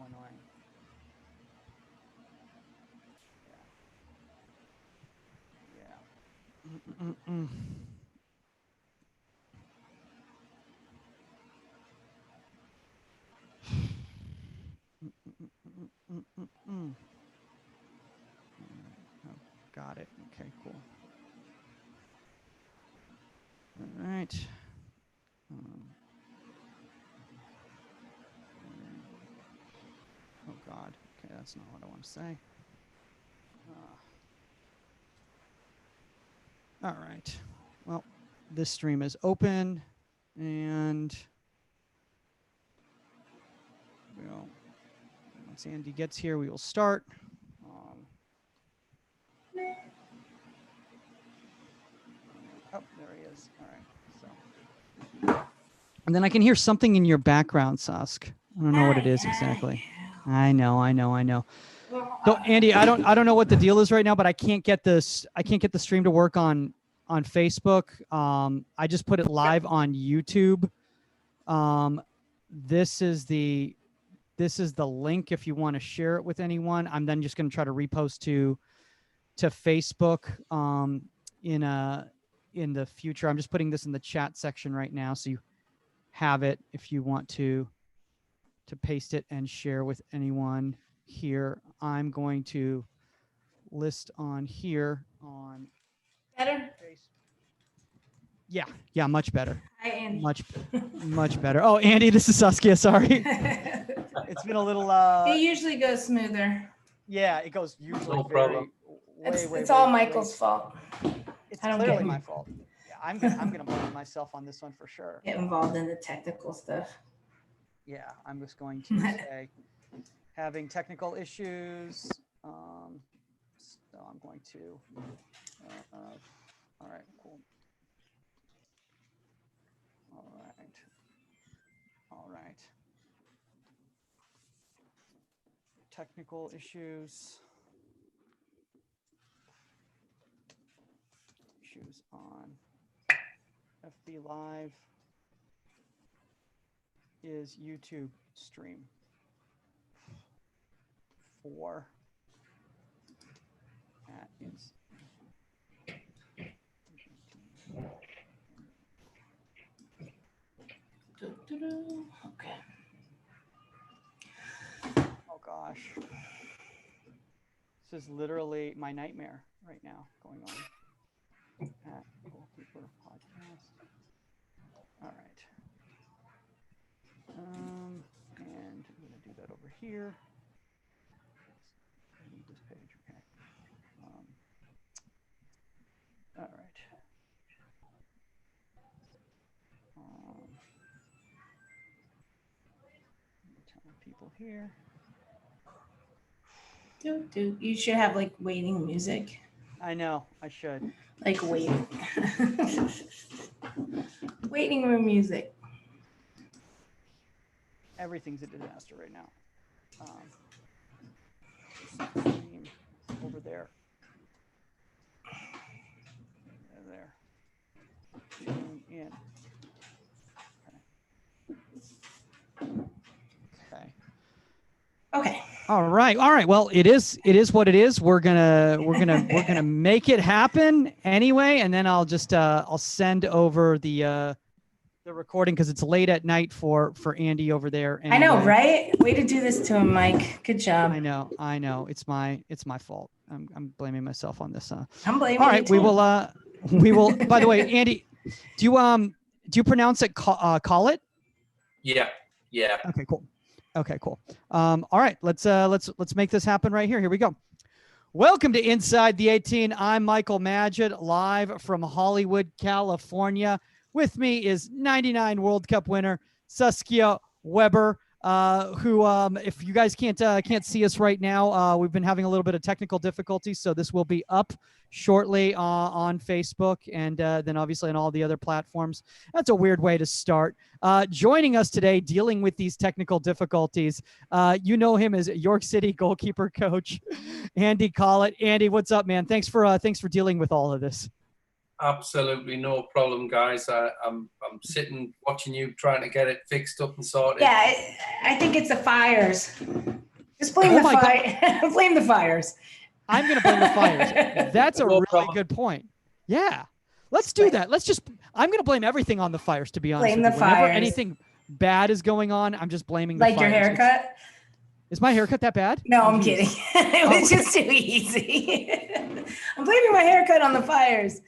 annoying. Yeah. Oh, got it. Okay, cool. All right. Oh God. Okay, that's not what I want to say. All right. Well, this stream is open, and we'll, once Andy gets here, we will start. Oh, there he is. All right. So, and then I can hear something in your background, Sask. I don't know what it is exactly. I know. So Andy, I don't know what the deal is right now, but I can't get this. I can't get the stream to work on Facebook. I just put it live on YouTube. This is the link if you want to share it with anyone. I'm then just going to try to repost to Facebook in the future. I'm just putting this in the chat section right now, so you have it if you want to paste it and share with anyone here. I'm going to list on here on better. Yeah, much better. Hi, Andy. Much better. Oh, Andy, this is Saskia. Sorry, it's been a little. It usually goes smoother. Yeah, it goes usually. No problem. It's all Michael's fault. It's clearly my fault. Yeah, I'm gonna blame myself on this one for sure. Get involved in the technical stuff. Yeah, I'm just going to say having technical issues. So I'm going to. All right, cool. All right. Technical issues. Issues on FB Live is YouTube stream 4 at is. Okay. Oh gosh. This is literally my nightmare right now going on at Goalkeeper Podcast. All right. And I'm going to do that over here. I need this page, okay. All right. People here. You should have like waiting music. I know, I should. Like waiting. Waiting room music. Everything's a disaster right now. Over there. There. Tune in. Okay. All right. Well, it is what it is. We're gonna make it happen anyway, and then I'll just I'll send over the recording because it's late at night for Andy over there. Anyway. I know, right? Way to do this to him, Mike. Good job. I know. It's my fault. I'm blaming myself on this. I'm blaming. All right, we will. By the way, Andy, do you pronounce it call it? Yeah. Okay, cool. All right, let's make this happen right here. Here we go. Welcome to Inside the 18. I'm Michael Magid, live from Hollywood, California. With me is 99 World Cup winner Saskia Weber, who, if you guys can't see us right now, we've been having a little bit of technical difficulties, so this will be up shortly on Facebook and then obviously on all the other platforms. That's a weird way to start. Joining us today, dealing with these technical difficulties, you know him as York City goalkeeper coach, Andy Collett. Andy, what's up, man? Thanks for dealing with all of this. Absolutely no problem, guys. I'm sitting watching you trying to get it fixed up and sorted. Yeah, I think it's the fires. Just blame Oh the my God. fire. Blame the fires. I'm going to blame the fires. That's a No really problem. good point. Yeah. Let's do that. I'm going to blame everything on the fires, to be honest Blame with the you. Whenever fires. anything bad is going on, I'm just blaming the Like fires. your haircut? Is my haircut that bad? No, Oh, I'm geez. kidding. It was just too easy. I'm blaming my haircut on the fires.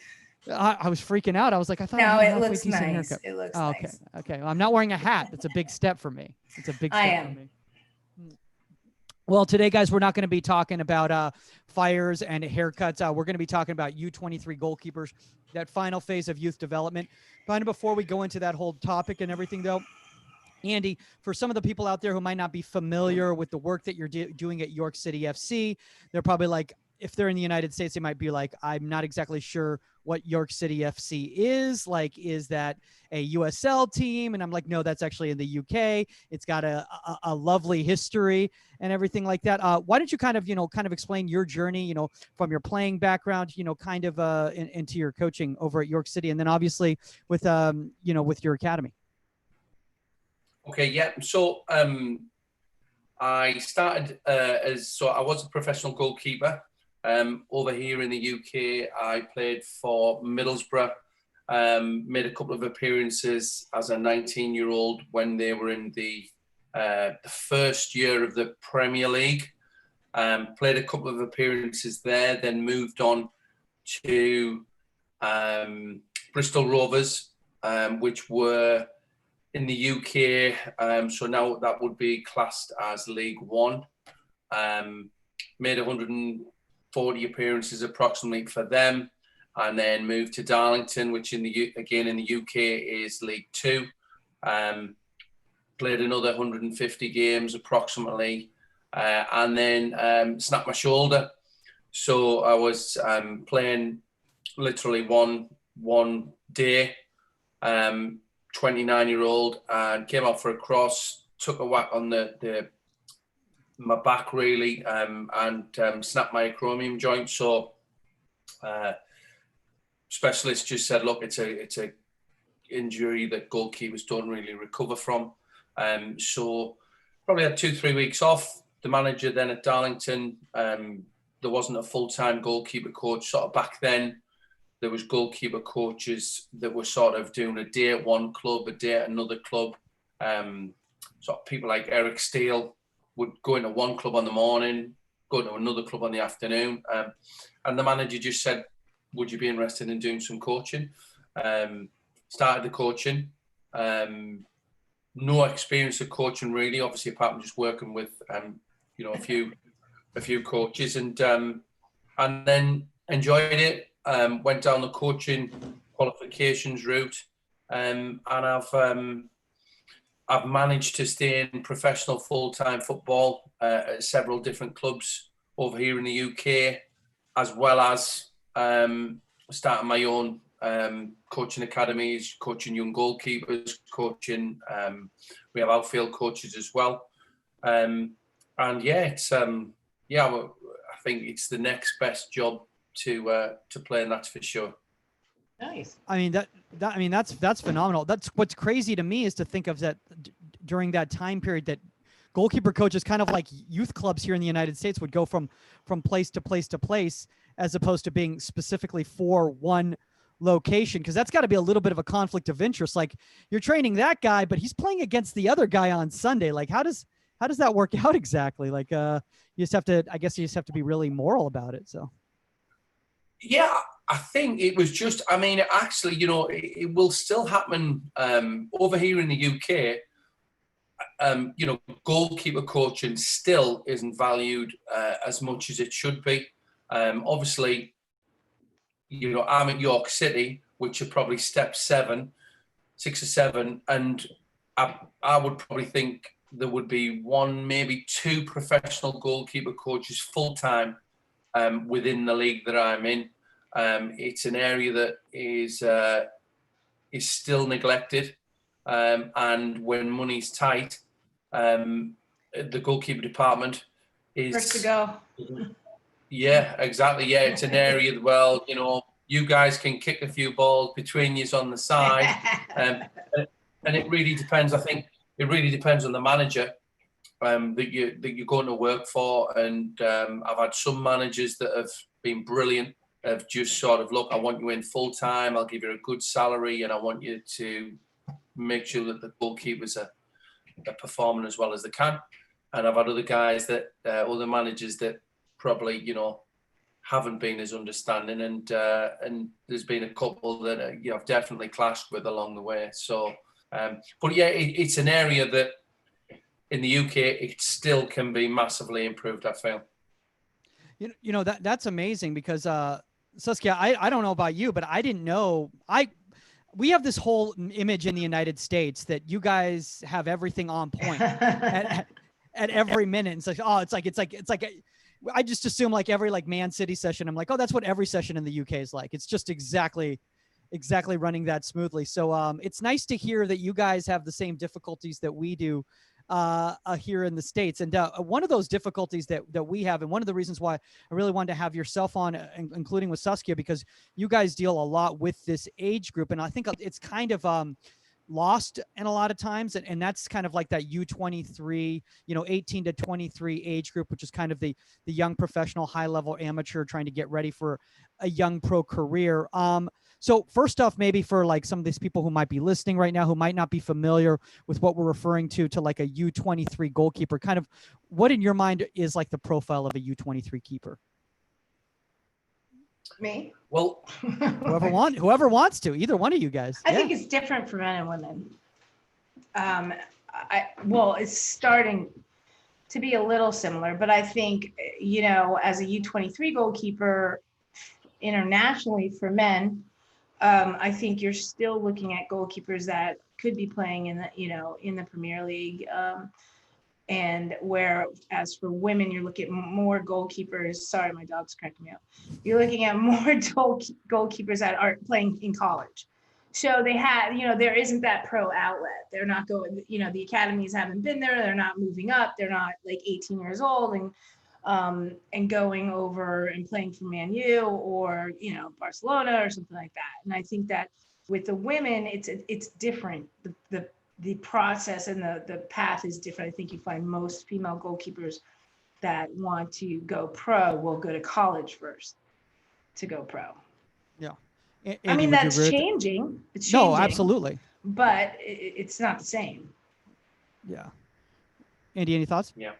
I was freaking out. I was like, I thought I No, had a it halfway looks decent nice. haircut. It looks Oh, okay. nice. Okay. Well, I'm not wearing a hat. That's a big step for me. It's a big I step am. for me. Well, today, guys, we're not going to be talking about fires and haircuts. We're going to be talking about U23 goalkeepers, that final phase of youth development. Kind of before we go into that whole topic and everything, though, Andy, for some of the people out there who might not be familiar with the work that you're doing at York City FC, they're probably like, if they're in the United States, they might be like, I'm not exactly sure what York City FC is. Like, is that a USL team? And I'm like, no, that's actually in the UK. It's got a lovely history and everything like that. Why don't you kind of explain your journey, from your playing background, kind of into your coaching over at York City, and then obviously with with your academy. Okay, yeah. So I started I was a professional goalkeeper. Over here in the UK, I played for Middlesbrough, made a couple of appearances as a 19-year-old when they were in the first year of the Premier League. Played a couple of appearances there, then moved on to Bristol Rovers, which were in the UK. So now that would be classed as League One. Made 140 appearances approximately for them, and then moved to Darlington, which in the UK is League Two. Played another 150 games approximately, and then snapped my shoulder. So I was playing literally one day, 29-year-old, and came out for a cross, took a whack on my back really, and snapped my acromion joint. So specialists just said, look, it's a injury that goalkeepers don't really recover from. So probably had 2-3 weeks off. The manager then at Darlington, there wasn't a full-time goalkeeper coach sort of back then. There was goalkeeper coaches that were sort of doing a day at one club, a day at another club. Sort of people like Eric Steele would go into one club on the morning, go to another club on the afternoon. And the manager just said, would you be interested in doing some coaching? Started the coaching. No experience of coaching really, obviously, apart from just working with a few coaches, and then enjoyed it. Went down the coaching qualifications route, and I've managed to stay in professional full-time football at several different clubs over here in the UK, as well as starting my own coaching academies, coaching young goalkeepers, coaching. We have outfield coaches as well, and yeah, it's I think it's the next best job to play, and that's for sure. Nice. I mean that's phenomenal. That's what's crazy to me is to think of that during that time period that goalkeeper coaches, kind of like youth clubs here in the United States, would go from place to place to place, as opposed to being specifically for one location, because that's got to be a little bit of a conflict of interest. Like, you're training that guy, but he's playing against the other guy on Sunday. Like, how does that work out exactly? Like, you just have to be really moral about it. So yeah, I think it was just, I mean, actually, it will still happen over here in the UK. Goalkeeper coaching still isn't valued as much as it should be. Obviously, I'm at York City, which are probably step 6 or 7, and I would probably think there would be 1, maybe 2 professional goalkeeper coaches full-time within the league that I'm in. It's an area that is still neglected, and when money's tight, the goalkeeper department is First to go. Yeah, exactly. Yeah, it's an area that, well, you guys can kick a few balls between you on the side, and it really depends. I think it really depends on the manager. that you're going to work for. And I've had some managers that have been brilliant, have just sort of, look, I want you in full time, I'll give you a good salary, and I want you to make sure that the goalkeepers are performing as well as they can. And I've had other guys that, other managers that probably, haven't been as understanding, and there's been a couple that I've definitely clashed with along the way. So, but yeah, it's an area that in the UK it still can be massively improved, I feel. That's amazing because Saskia, I don't know about you, but I didn't know we have this whole image in the United States that you guys have everything on point at every minute. It's like I just assume like every like Man City session, I'm like, oh, that's what every session in the UK is like. It's just exactly running that smoothly. So it's nice to hear that you guys have the same difficulties that we do here in the States. And one of those difficulties that we have, and one of the reasons why I really wanted to have yourself on, including with Saskia, because you guys deal a lot with this age group. And I think it's kind of lost in a lot of times. And that's kind of like that U23, 18 to 23 age group, which is kind of the young professional, high level amateur trying to get ready for a young pro career. So first off, maybe for like some of these people who might be listening right now, who might not be familiar with what we're referring to like a U23 goalkeeper, kind of what in your mind is like the profile of a U23 keeper? Me? Well, whoever wants to, either one of you guys. I think it's different for men and women. It's starting to be a little similar, but I think, as a U23 goalkeeper internationally for men, I think you're still looking at goalkeepers that could be playing in the Premier League. And whereas for women, you're looking at more goalkeepers. Sorry, my dog's cracking me up. You're looking at more goalkeepers that are playing in college. So they have, there isn't that pro outlet. They're not going, the academies haven't been there. They're not moving up. They're not like 18 years old and going over and playing for Man U or, Barcelona or something like that. And I think that with the women, it's different. The process and the path is different. I think you find most female goalkeepers that want to go pro will go to college first to go pro. Yeah. Andy, that's changing. It's changing. No, absolutely. But it's not the same. Yeah. Andy, any thoughts? Yeah.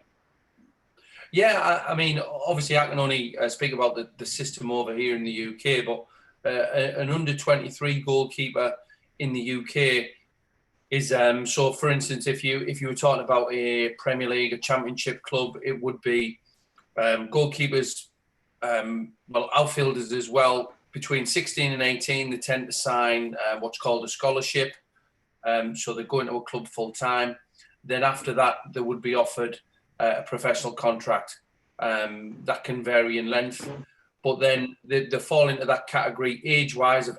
Yeah, I mean, obviously I can only speak about the system over here in the UK, but an under 23 goalkeeper in the UK is so. For instance, if you were talking about a Premier League, a Championship club, it would be goalkeepers, outfielders as well. Between 16 and 18, they tend to sign what's called a scholarship. So they go into a club full time. Then after that, they would be offered a professional contract that can vary in length. But then they fall into that category age-wise of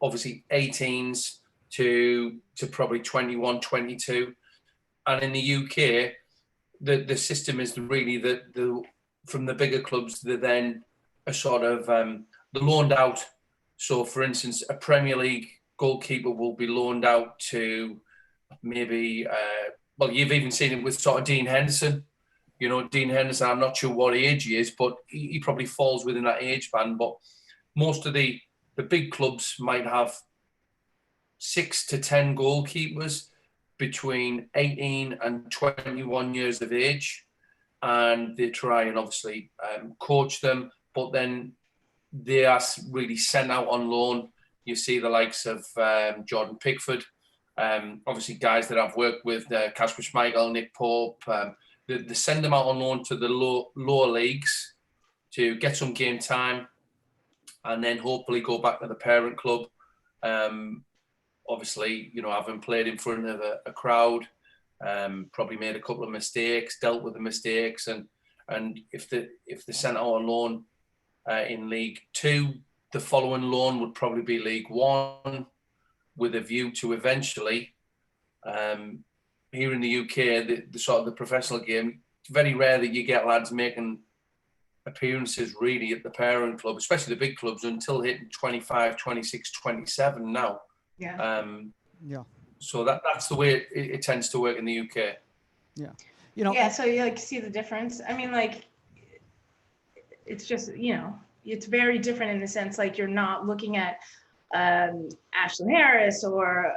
obviously 18s to probably 21, 22. And in the UK, the system is really the from the bigger clubs, they're then a sort of they're loaned out. So, for instance, a Premier League goalkeeper will be loaned out to maybe, you've even seen it with sort of Dean Henderson. Dean Henderson, I'm not sure what age he is, but he probably falls within that age band. But most of the big clubs might have 6 to 10 goalkeepers between 18 and 21 years of age. And they try and obviously coach them, but then they are really sent out on loan. You see the likes of Jordan Pickford, obviously guys that I've worked with, Kasper Schmeichel, Nick Pope. They send them out on loan to the lower leagues to get some game time and then hopefully go back to the parent club. Obviously, having played in front of a crowd, probably made a couple of mistakes, dealt with the mistakes, and if they're sent out on loan in League 2, the following loan would probably be League 1, with a view to eventually, here in the UK, the sort of the professional game, it's very rare that you get lads making appearances really at the parent club, especially the big clubs, until hitting 25, 26, 27 now. Yeah. Yeah. So that's the way it tends to work in the UK. Yeah. You know, Yeah, so you like see the difference. I mean, like, it's just, it's very different in the sense like you're not looking at Ashlyn Harris or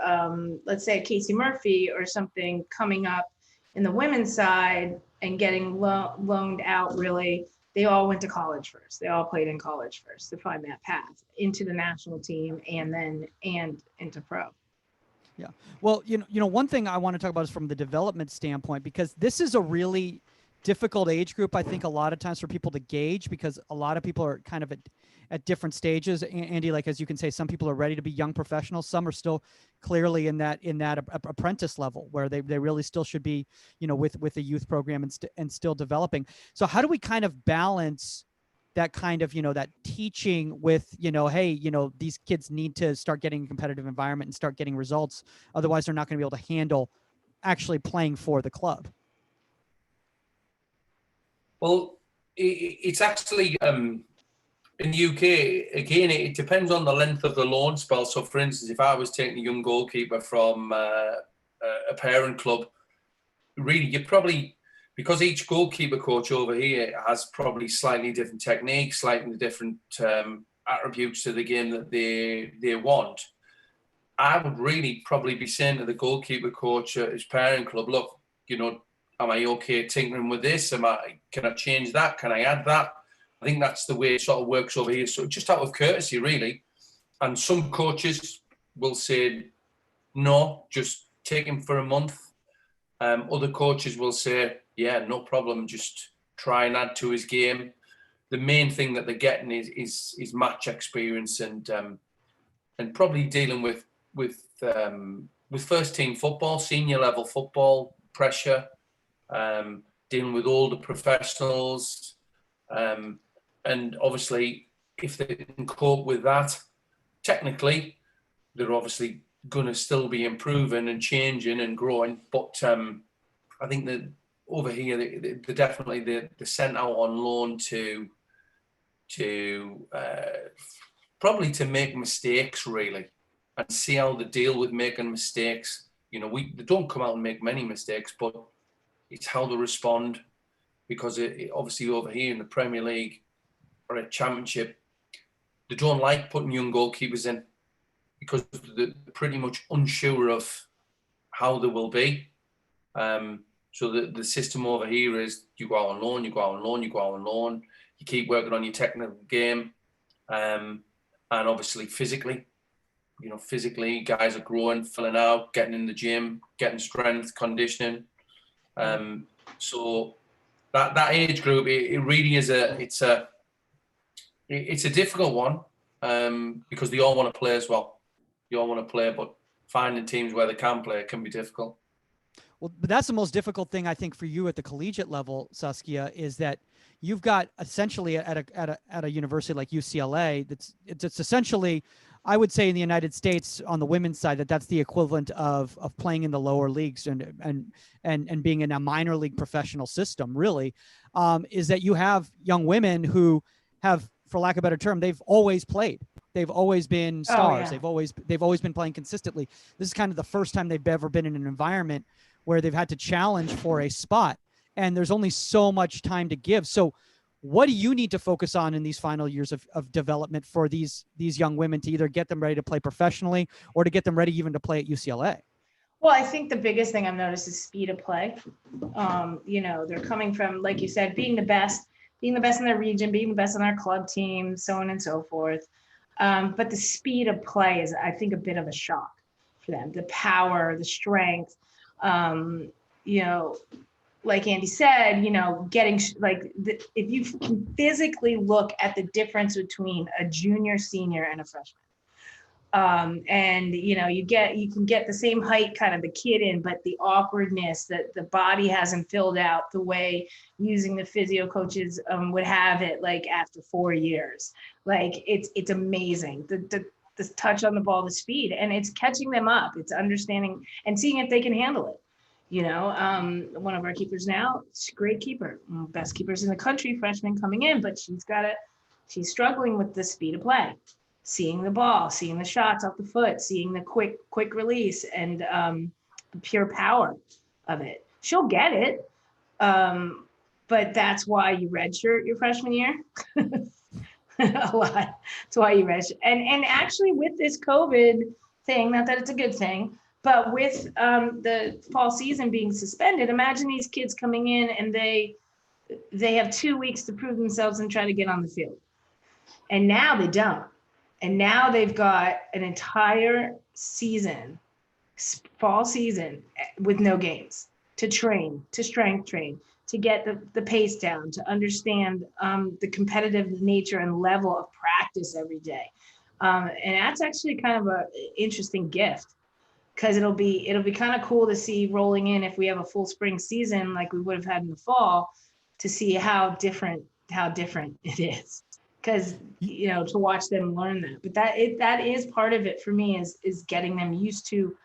let's say Casey Murphy or something coming up in the women's side and getting loaned out. Really, they all went to college first. They all played in college first to find that path into the national team and into pro. Yeah. Well, one thing I want to talk about is from the development standpoint, because this is a really difficult age group, I think, a lot of times for people to gauge, because a lot of people are kind of at different stages. Andy, like, as you can say, some people are ready to be young professionals. Some are still clearly in that apprentice level where they really still should be, with a youth program and still developing. So how do we kind of balance that kind of, that teaching with, hey, these kids need to start getting a competitive environment and start getting results. Otherwise, they're not going to be able to handle actually playing for the club. Well, it's actually in the UK, again, it depends on the length of the loan spell. So, for instance, if I was taking a young goalkeeper from a parent club, really, you probably, because each goalkeeper coach over here has probably slightly different techniques, slightly different attributes to the game that they want. I would really probably be saying to the goalkeeper coach at his parent club, look, am I okay tinkering with this? Can I change that? Can I add that? I think that's the way it sort of works over here. So just out of courtesy, really. And some coaches will say, no, just take him for a month. Other coaches will say, yeah, no problem, just try and add to his game. The main thing that they're getting is match experience and probably dealing with first team football, senior level football, pressure, dealing with older professionals, and obviously if they can cope with that, technically they're obviously going to still be improving and changing and growing. But I think that over here they're definitely they're sent out on loan to probably to make mistakes, really, and see how they deal with making mistakes. They don't come out and make many mistakes, but it's how they respond, because it obviously over here in the Premier League or a Championship, they don't like putting young goalkeepers in because they're pretty much unsure of how they will be. So the system over here is you go out on loan, you go out on loan, you go out on loan, you keep working on your technical game, and obviously physically, physically guys are growing, filling out, getting in the gym, getting strength, conditioning. So that age group, it really is it's a difficult one, because they all want to play as well. They all want to play, but finding teams where they can play can be difficult. Well, but that's the most difficult thing, I think, for you at the collegiate level, Saskia, is that you've got essentially at a university like UCLA, it's essentially, I would say in the United States on the women's side, that's the equivalent of playing in the lower leagues and being in a minor league professional system, really, is that you have young women who have, for lack of a better term, they've always played. They've always been stars. Oh, yeah. They've always been playing consistently. This is kind of the first time they've ever been in an environment where they've had to challenge for a spot, and there's only so much time to give. So what do you need to focus on in these final years of development for these young women to either get them ready to play professionally or to get them ready even to play at UCLA? Well, I think the biggest thing I've noticed is speed of play. They're coming from, like you said, being the best in their region, being the best on their club team, so on and so forth. But the speed of play is, I think, a bit of a shock for them. The power, the strength, like Andy said, getting if you can physically look at the difference between a junior, senior, and a freshman. You can get the same height kind of the kid in, but the awkwardness that the body hasn't filled out the way using the physio coaches would have it, like after 4 years. Like it's amazing. The touch on the ball, the speed, and it's catching them up. It's understanding and seeing if they can handle it. One of our keepers now, she's a great keeper, best keepers in the country, freshman coming in, but she's struggling with the speed of play. Seeing the ball, seeing the shots off the foot, seeing the quick release, and the pure power of it. She'll get it, But that's why you redshirt your freshman year. A lot. That's why you redshirt. And actually with this COVID thing, not that it's a good thing, but with the fall season being suspended, imagine these kids coming in and they have 2 weeks to prove themselves and try to get on the field. And now they don't. And now they've got an entire season, fall season, with no games to train, to strength train, to get the pace down, to understand the competitive nature and level of practice every day. And that's actually kind of an interesting gift, because it'll be kind of cool to see rolling in if we have a full spring season like we would have had in the fall, to see how different it is. Because, you know, to watch them learn that. But that is part of it for me, is getting them used to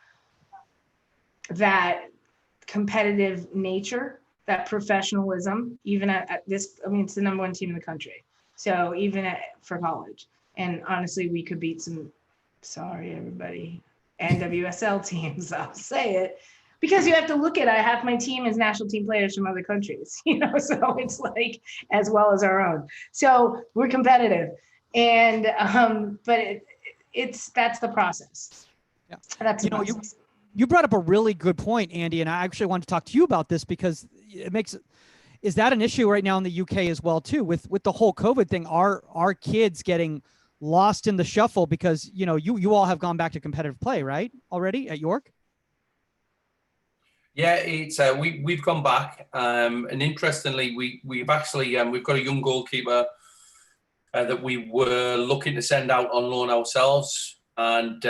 that competitive nature, that professionalism, even at this, I mean, it's the number one team in the country. So even for college. And honestly, we could beat some, sorry, everybody, NWSL teams, I'll say it. Because you have to look at, half my team is national team players from other countries, you know, so it's like, as well as our own. So we're competitive. And, but that's the process. Yeah. That's the process. You brought up a really good point, Andy, and I actually want to talk to you about this, because is that an issue right now in the UK as well too, with the whole COVID thing? Are kids getting lost in the shuffle because, you know, you all have gone back to competitive play, right, already at York? Yeah, it's we've gone back, and interestingly, we've actually we've got a young goalkeeper that we were looking to send out on loan ourselves, and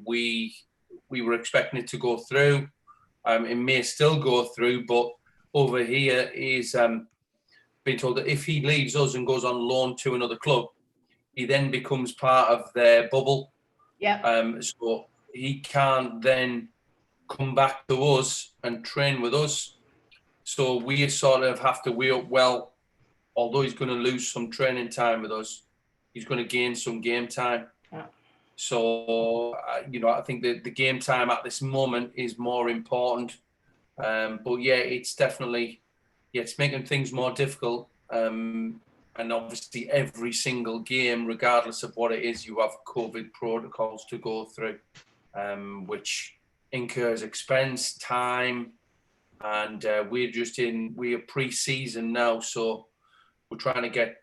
we were expecting it to go through. It may still go through, but over here he's been told that if he leaves us and goes on loan to another club, he then becomes part of their bubble. Yeah. So he can't then come back to us and train with us. So we sort of have to weigh up, well, although he's going to lose some training time with us, he's going to gain some game time. Yeah. So, you know, I think that the game time at this moment is more important. But yeah, it's definitely, it's making things more difficult. And obviously every single game, regardless of what it is, you have COVID protocols to go through, which incurs expense, time, and we're pre-season now, so we're trying to get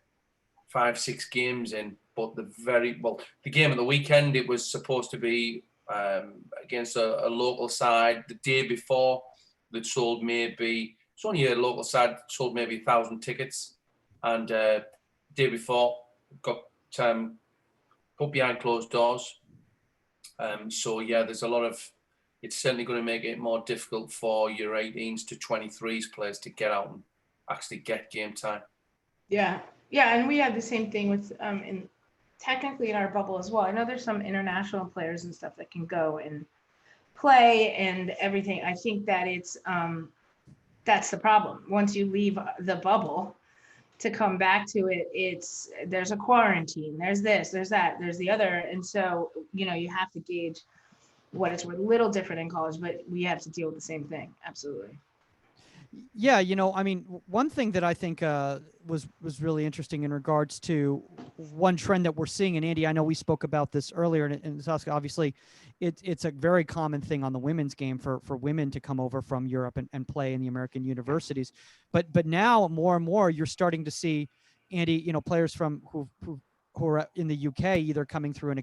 5-6 games in. But the game at the weekend, it was supposed to be against a local side. The day before, that sold maybe, it's only a local side, sold maybe 1,000 tickets, and day before got put behind closed doors. So yeah, there's a lot of, it's certainly going to make it more difficult for your 18s to 23s players to get out and actually get game time. Yeah, and we had the same thing with technically in our bubble as well. I know there's some international players and stuff that can go and play and everything. I think that it's that's the problem. Once you leave the bubble, to come back to it, there's a quarantine, there's this, there's that, there's the other, and so, you know, you have to gauge what it's a little different in college, but we have to deal with the same thing. Absolutely. Yeah, you know, I mean, one thing that I think was really interesting in regards to one trend that we're seeing, and Andy, I know we spoke about this earlier, and obviously it's a very common thing on the women's game for women to come over from Europe and play in the American universities. But now more and more you're starting to see, Andy, you know, players from who are in the UK either coming through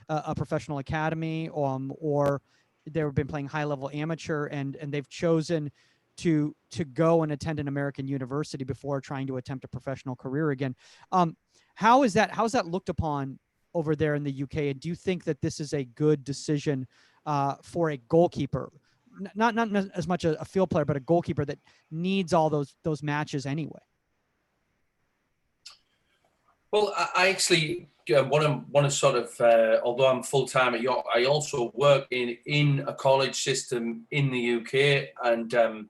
a professional academy or they've been playing high level amateur and they've chosen to go and attend an American university before trying to attempt a professional career again. How's that looked upon over there in the UK? And do you think that this is a good decision for a goalkeeper, not as much a field player, but a goalkeeper that needs all those matches anyway? Well, I actually want to sort of, although I'm full time at York, I also work in a college system in the UK, and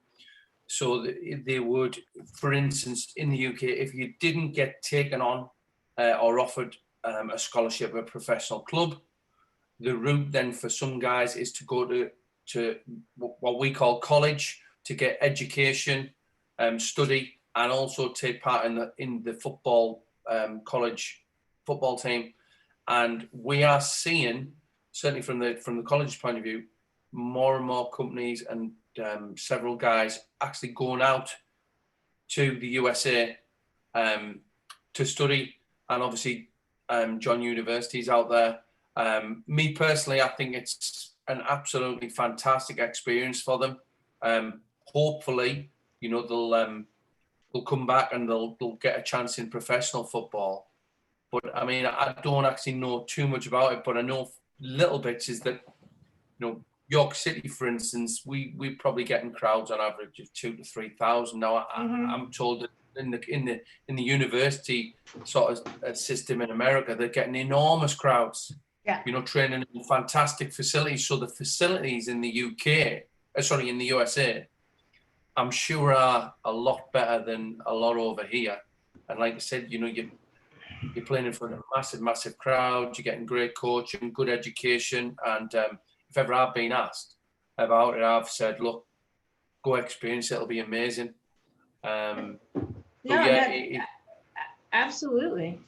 so they would, for instance, in the UK, if you didn't get taken on or offered a scholarship at a professional club, the route then for some guys is to go to what we call college to get education study and also take part in the football college football team. And we are seeing, certainly from the college point of view, more and more companies and several guys actually going out to the USA to study, and obviously John University's out there. Me personally, I think it's an absolutely fantastic experience for them. Hopefully, they'll come back and they'll get a chance in professional football. But I mean, I don't actually know too much about it, but I know little bits is that, York City, for instance, we're probably getting crowds on average of 2,000 to 3,000. Now, I'm told that in the university sort of system in America, they're getting enormous crowds. Yeah. Training in fantastic facilities. So the facilities in the in the USA, I'm sure are a lot better than a lot over here. And like I said, you're playing in front of a massive crowd. You're getting great coaching, good education, and if ever I've been asked about it, I've said, look, go experience it. It'll be amazing. Absolutely.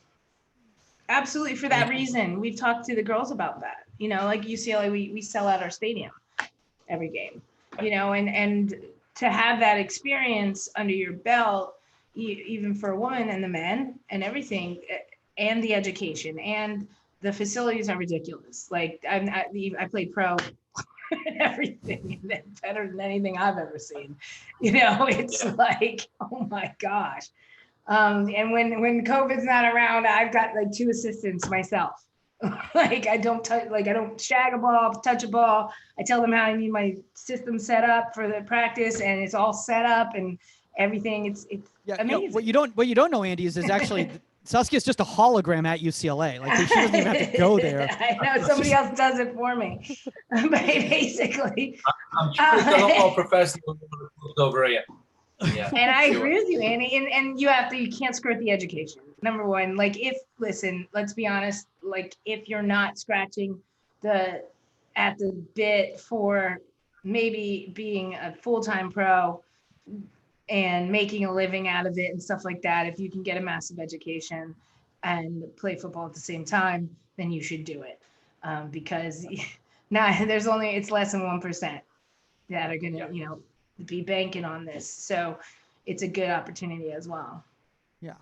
Absolutely. For that reason, we've talked to the girls about that. Like UCLA, we sell out our stadium every game, and to have that experience under your belt, even for a woman and the men and everything, and the education and the facilities are ridiculous. Like I played pro and everything, better than anything I've ever seen. It's like, oh my gosh. And when COVID's not around, I've got like 2 assistants myself. Like I don't shag a ball, touch a ball. I tell them how I need my system set up for the practice, and it's all set up and everything. It's amazing. What you don't know, Andy, is actually Saskia's just a hologram at UCLA. Like she doesn't even have to go there. I know somebody else does it for me, but basically, I'm sure it's a lot more professional than over here. Yeah, and I agree with you, Andy. And you can't skirt the education. Number one, let's be honest. Like if you're not scratching at the bit for maybe being a full-time pro and making a living out of it and stuff like that, if you can get a massive education and play football at the same time, then you should do it. Because it's less than 1% that are going to, be banking on this. So it's a good opportunity as well. Yeah.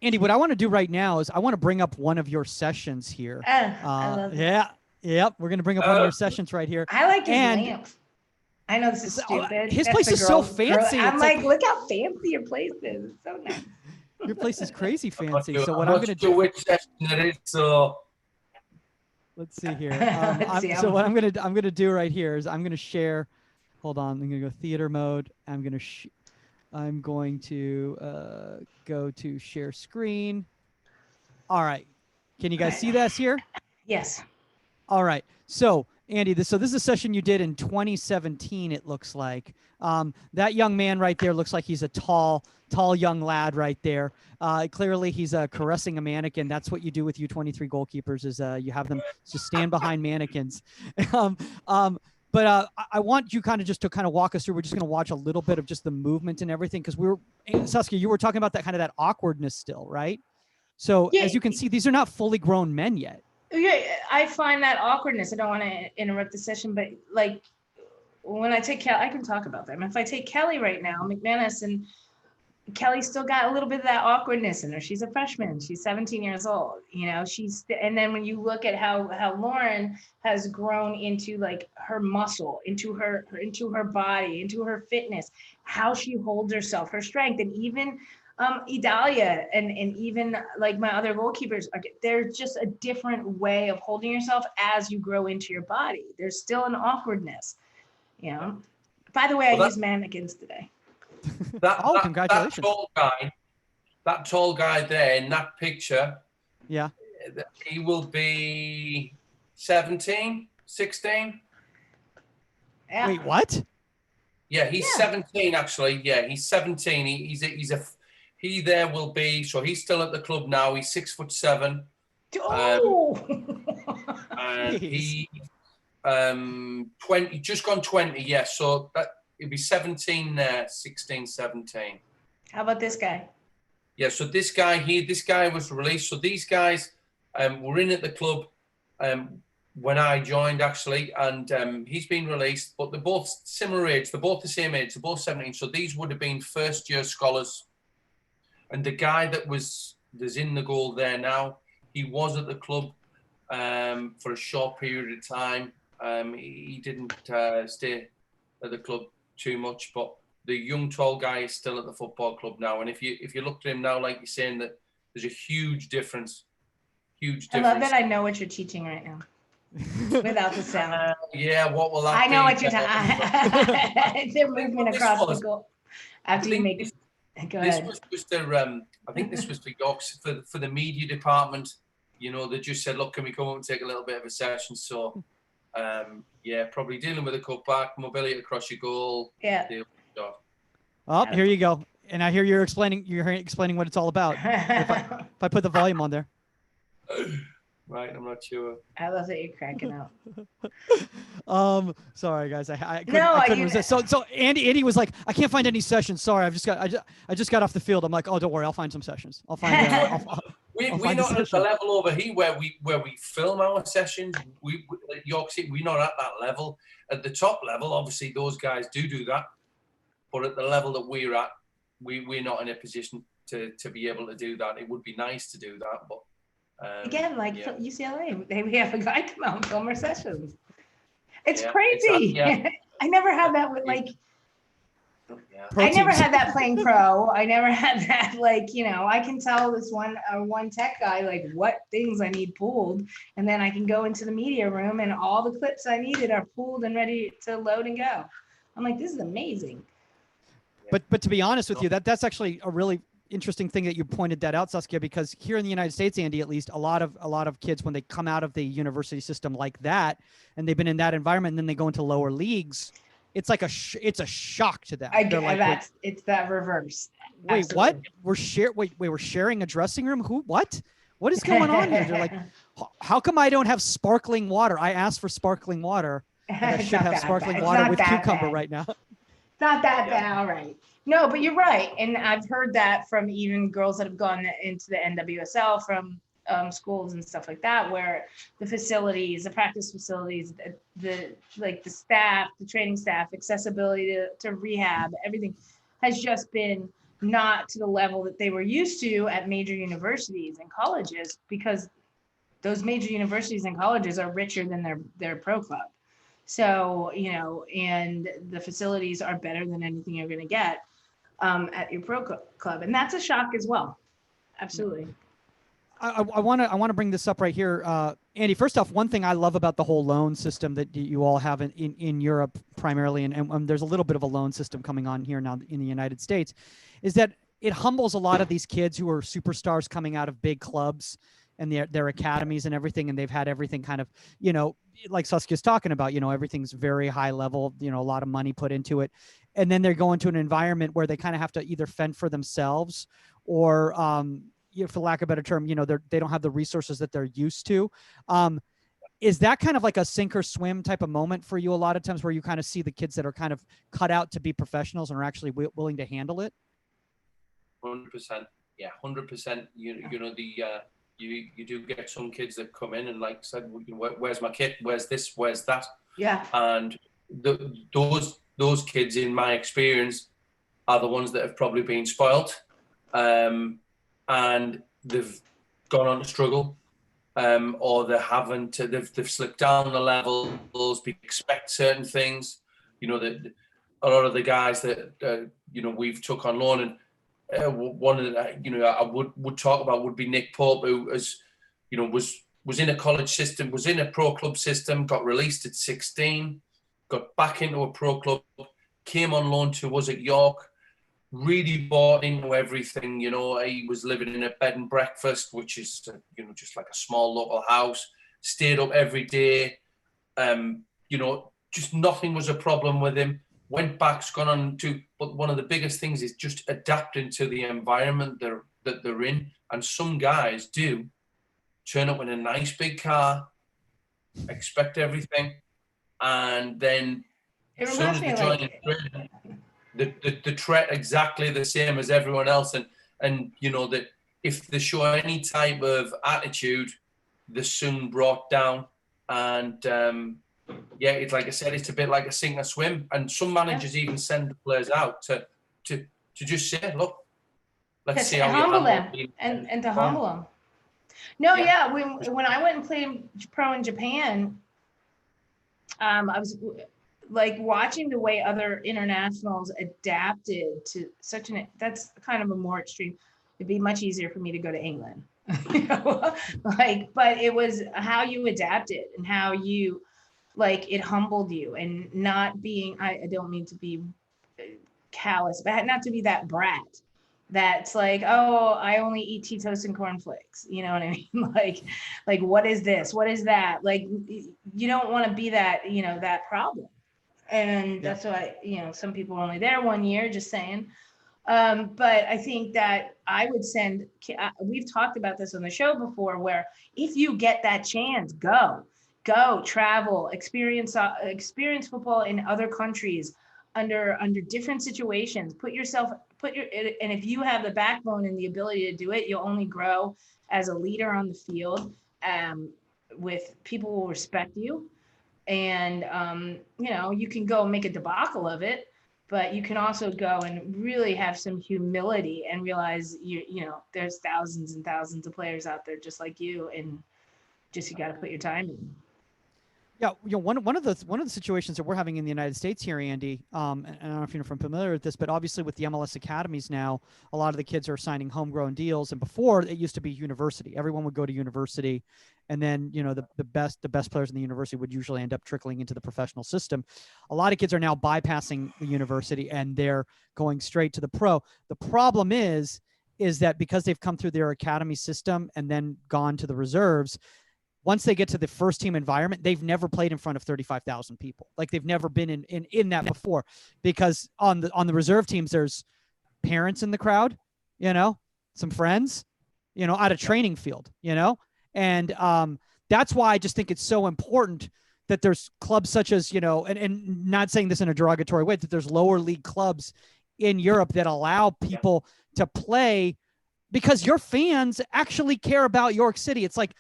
Andy, what I want to do right now is I want to bring up one of your sessions here. I love that. Yeah. Yep. We're going to bring up one of your sessions right here. I like his lamp. I know this is stupid. His place is so fancy. I'm like, look how fancy your place is. It's so nice. Your place is crazy fancy. So what I'm I'm going to do, which session it is. So let's see here. What I'm going to do right here is I'm going to share. Hold on. I'm going to go theater mode. I'm going to go to share screen. All right. Can you guys see this here? Yes. All right. So Andy, this is a session you did in 2017. It looks like that young man right there looks like he's a tall young lad right there. Clearly he's caressing a mannequin. That's what you do with U23 goalkeepers is you have them just stand behind mannequins. But I want you just to walk us through. We're just going to watch a little bit of just the movement and everything because Saskia, you were talking about that awkwardness still, right? So as you can see, these are not fully grown men yet. Yeah, I find that awkwardness. I don't want to interrupt the session, but like when I take Kelly, I can talk about them. If I take Kelly right now, McManus, and Kelly's still got a little bit of that awkwardness in her. She's a freshman. She's 17 years old. And then when you look at how Lauren has grown into like her muscle, into her body, into her fitness, how she holds herself, her strength, and even Idalia and even like my other goalkeepers, there's just a different way of holding yourself as you grow into your body. There's still an awkwardness, By the way, I used mannequins today. Congratulations. That tall guy there in that picture. Yeah. He will be 17, 16. Yeah. Wait, what? Yeah, he's 17 actually. Yeah, he's 17. He there will be, so he's still at the club now. He's 6'7". And he 20, just gone 20. Yes, so he'll be 17 there, 16, 17. How about this guy? Yeah, so this guy was released. So these guys were in at the club when I joined, actually, and he's been released. But they're both similar age. They're both the same age. They're both 17. So these would have been first-year scholars. And the guy there's in the goal there now, he was at the club for a short period of time. He didn't stay at the club too much, but the young tall guy is still at the football club now. And if you look at him now, like you're saying, that there's a huge difference. Huge difference. I love that I know what you're teaching right now without the sound. Yeah, what will that I know be? what you're talking. Their movement across the goal. After you make go This ahead. was just I think this was for York's for the media department. You know, they just said, look, can we come up and take a little bit of a session? So yeah, probably dealing with a cutback, mobility across your goal. Yeah. Oh, here you go. And I hear you're explaining what it's all about. If I put the volume on there. Right, I'm not sure. I love that you're cracking up. Sorry guys, I No, couldn't resist. So Andy was like, I can't find any sessions. Sorry, I just got off the field. I'm like, oh, don't worry, I'll find some sessions. I'll find. We're not at the level over here where we film our sessions. We at York City, we're not at that level. At the top level, obviously those guys do that, but at the level that we're at, we're not in a position to be able to do that. It would be nice to do that, but again, like yeah. UCLA, we have a guy come out and film our sessions. It's Yeah, crazy. yeah. I never had that with like. Yeah. I never had that playing pro. I never had that, like, you know, I can tell this one tech guy, like, what things I need pulled. And then I can go into the media room and all the clips I needed are pulled and ready to load and go. I'm like, this is amazing. But to be honest with you, that's actually a really interesting thing that you pointed that out, Saskia, because here in the United States, Andy, at least a lot of kids, when they come out of the university system like that, and they've been in that environment, and then they go into lower leagues, it's like it's a shock to them. It's that reverse. Wait, Absolutely. what? We're sharing a dressing room? What is going on here? They're like, how come I don't have sparkling water? I asked for sparkling water. I should have sparkling water with cucumber right now. It's not that bad. All right. No, but you're right. And I've heard that from even girls that have gone into the NWSL from schools and stuff like that, where the facilities, the practice facilities, the staff, the training staff, accessibility to rehab, everything has just been not to the level that they were used to at major universities and colleges, because those major universities and colleges are richer than their pro club. So, you know, and the facilities are better than anything you're going to get at your pro club. And that's a shock as well. Absolutely. I want to bring this up right here. Andy, first off, one thing I love about the whole loan system that you all have in Europe primarily, and there's a little bit of a loan system coming on here now in the United States, is that it humbles a lot of these kids who are superstars coming out of big clubs and their academies and everything, and they've had everything kind of, you know, like Saskia's talking about, you know, everything's very high level, you know, a lot of money put into it. And then they're going to an environment where they kind of have to either fend for themselves or, you know, for lack of a better term, you know, they don't have the resources that they're used to. Is that kind of like a sink or swim type of moment for you a lot of times, where you kind of see the kids that are kind of cut out to be professionals and are actually willing to handle it? 100%. Yeah, 100%. You know, you do get some kids that come in and, like I said, where's my kit? Where's this? Where's that? Yeah. And those kids, in my experience, are the ones that have probably been spoiled, and they've gone on to struggle, or they've slipped down the levels. We expect certain things. You know, that a lot of the guys that you know, we've took on loan, and one of the, you know, I would talk about would be Nick Pope, who, as you know, was in a college system, was in a pro club system, got released at 16, got back into a pro club, came on loan to us at York, really bought into everything. You know, he was living in a bed and breakfast, which is, you know, just like a small local house, stayed up every day. You know, just nothing was a problem with him. Went back, gone on to, but one of the biggest things is just adapting to the environment that they're in. And some guys do turn up in a nice big car, expect everything, and then It As soon reminds as me they of join like, in training, the treat exactly the same as everyone else, and you know that if they show any type of attitude, they're soon brought down. And yeah, it's like I said, it's a bit like a sink or swim. And some managers even send the players out to just say, look, let's see to how you humble handle them it. and to humble them. No, Yeah. yeah. When I went and played pro in Japan, I was like watching the way other internationals adapted to such an, that's kind of a more extreme. It'd be much easier for me to go to England, you know, like, but it was how you adapted and how you, like, it humbled you and not being, I don't mean to be callous, but not to be that brat that's like, oh, I only eat Cheetos and cornflakes. You know what I mean? Like, what is this? What is that? Like, you don't want to be that, you know, that problem. And that's why, you know, some people are only there 1 year, just saying. But I think that I would send, we've talked about this on the show before, where if you get that chance, go travel, experience football in other countries under different situations, and if you have the backbone and the ability to do it, you'll only grow as a leader on the field. With people will respect you, and you know, you can go make a debacle of it, but you can also go and really have some humility and realize you know, there's thousands and thousands of players out there just like you, and just, you got to put your time in. Yeah, you know, one of the situations that we're having in the United States here, Andy, and I don't know if you're familiar with this, but obviously with the MLS academies now, a lot of the kids are signing homegrown deals, and before it used to be university. Everyone would go to university, and then, you know, the best players in the university would usually end up trickling into the professional system. A lot of kids are now bypassing the university and they're going straight to the pro. The problem is that because they've come through their academy system and then gone to the reserves, once they get to the first team environment, they've never played in front of 35,000 people. Like, they've never been in that before, because on the reserve teams, there's parents in the crowd, you know, some friends, you know, at a training field, you know, and that's why I just think it's so important that there's clubs such as, you know, and not saying this in a derogatory way, that there's lower league clubs in Europe that allow people to play, because your fans actually care about York City. It's like,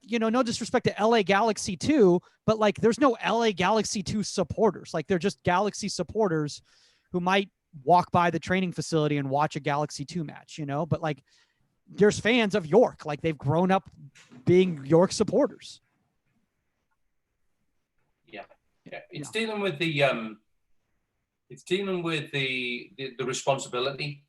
you know, no disrespect to LA Galaxy 2, but like, there's no LA Galaxy 2 supporters. Like, they're just Galaxy supporters who might walk by the training facility and watch a Galaxy 2 match, you know, but like, there's fans of York. Like, they've grown up being York supporters. Yeah. It's dealing with the responsibility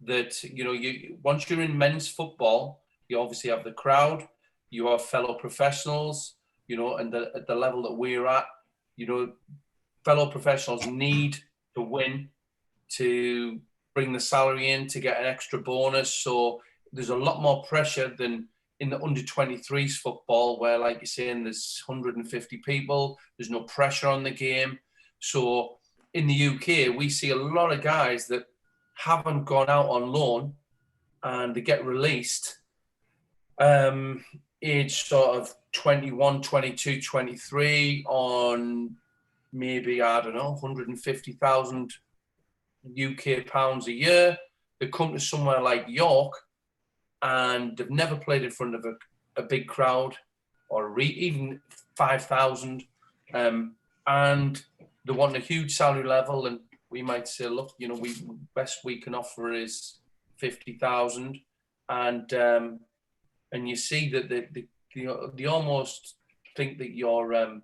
that, you know, once you're in men's football, you obviously have the crowd, you have fellow professionals, you know, and at the level that we're at, you know, fellow professionals need to win to bring the salary in, to get an extra bonus. So there's a lot more pressure than in the under 23s football, where, like you're saying, there's 150 people, there's no pressure on the game. So in the UK, we see a lot of guys that haven't gone out on loan and they get released age sort of 21, 22, 23 on maybe, I don't know, 150,000 UK pounds a year. They come to somewhere like York and they've never played in front of a big crowd, or even 5,000, and they want a huge salary level, and we might say, look, you know, best we can offer is 50,000, and you see that they almost think that you're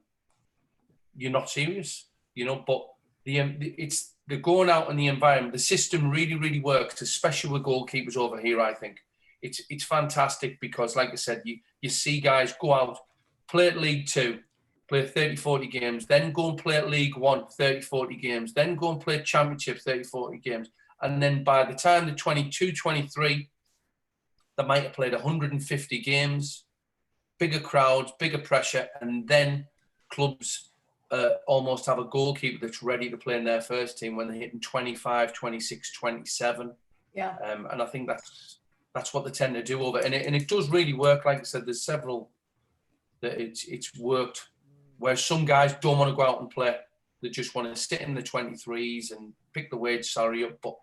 not serious, you know. But they're going out in the environment. The system really, really works, especially with goalkeepers over here. I think it's fantastic because, like I said, you see guys go out, play at League Two, play 30, 40 games, then go and play at League One, 30, 40 games, then go and play Championship, 30, 40 games. And then by the time they're 22, 23, they might have played 150 games, bigger crowds, bigger pressure, and then clubs almost have a goalkeeper that's ready to play in their first team when they're hitting 25, 26, 27. Yeah. And I think that's what they tend to do over, and it does really work. Like I said, there's several that it's worked where some guys don't want to go out and play. They just want to sit in the 23s and pick the wage salary up. But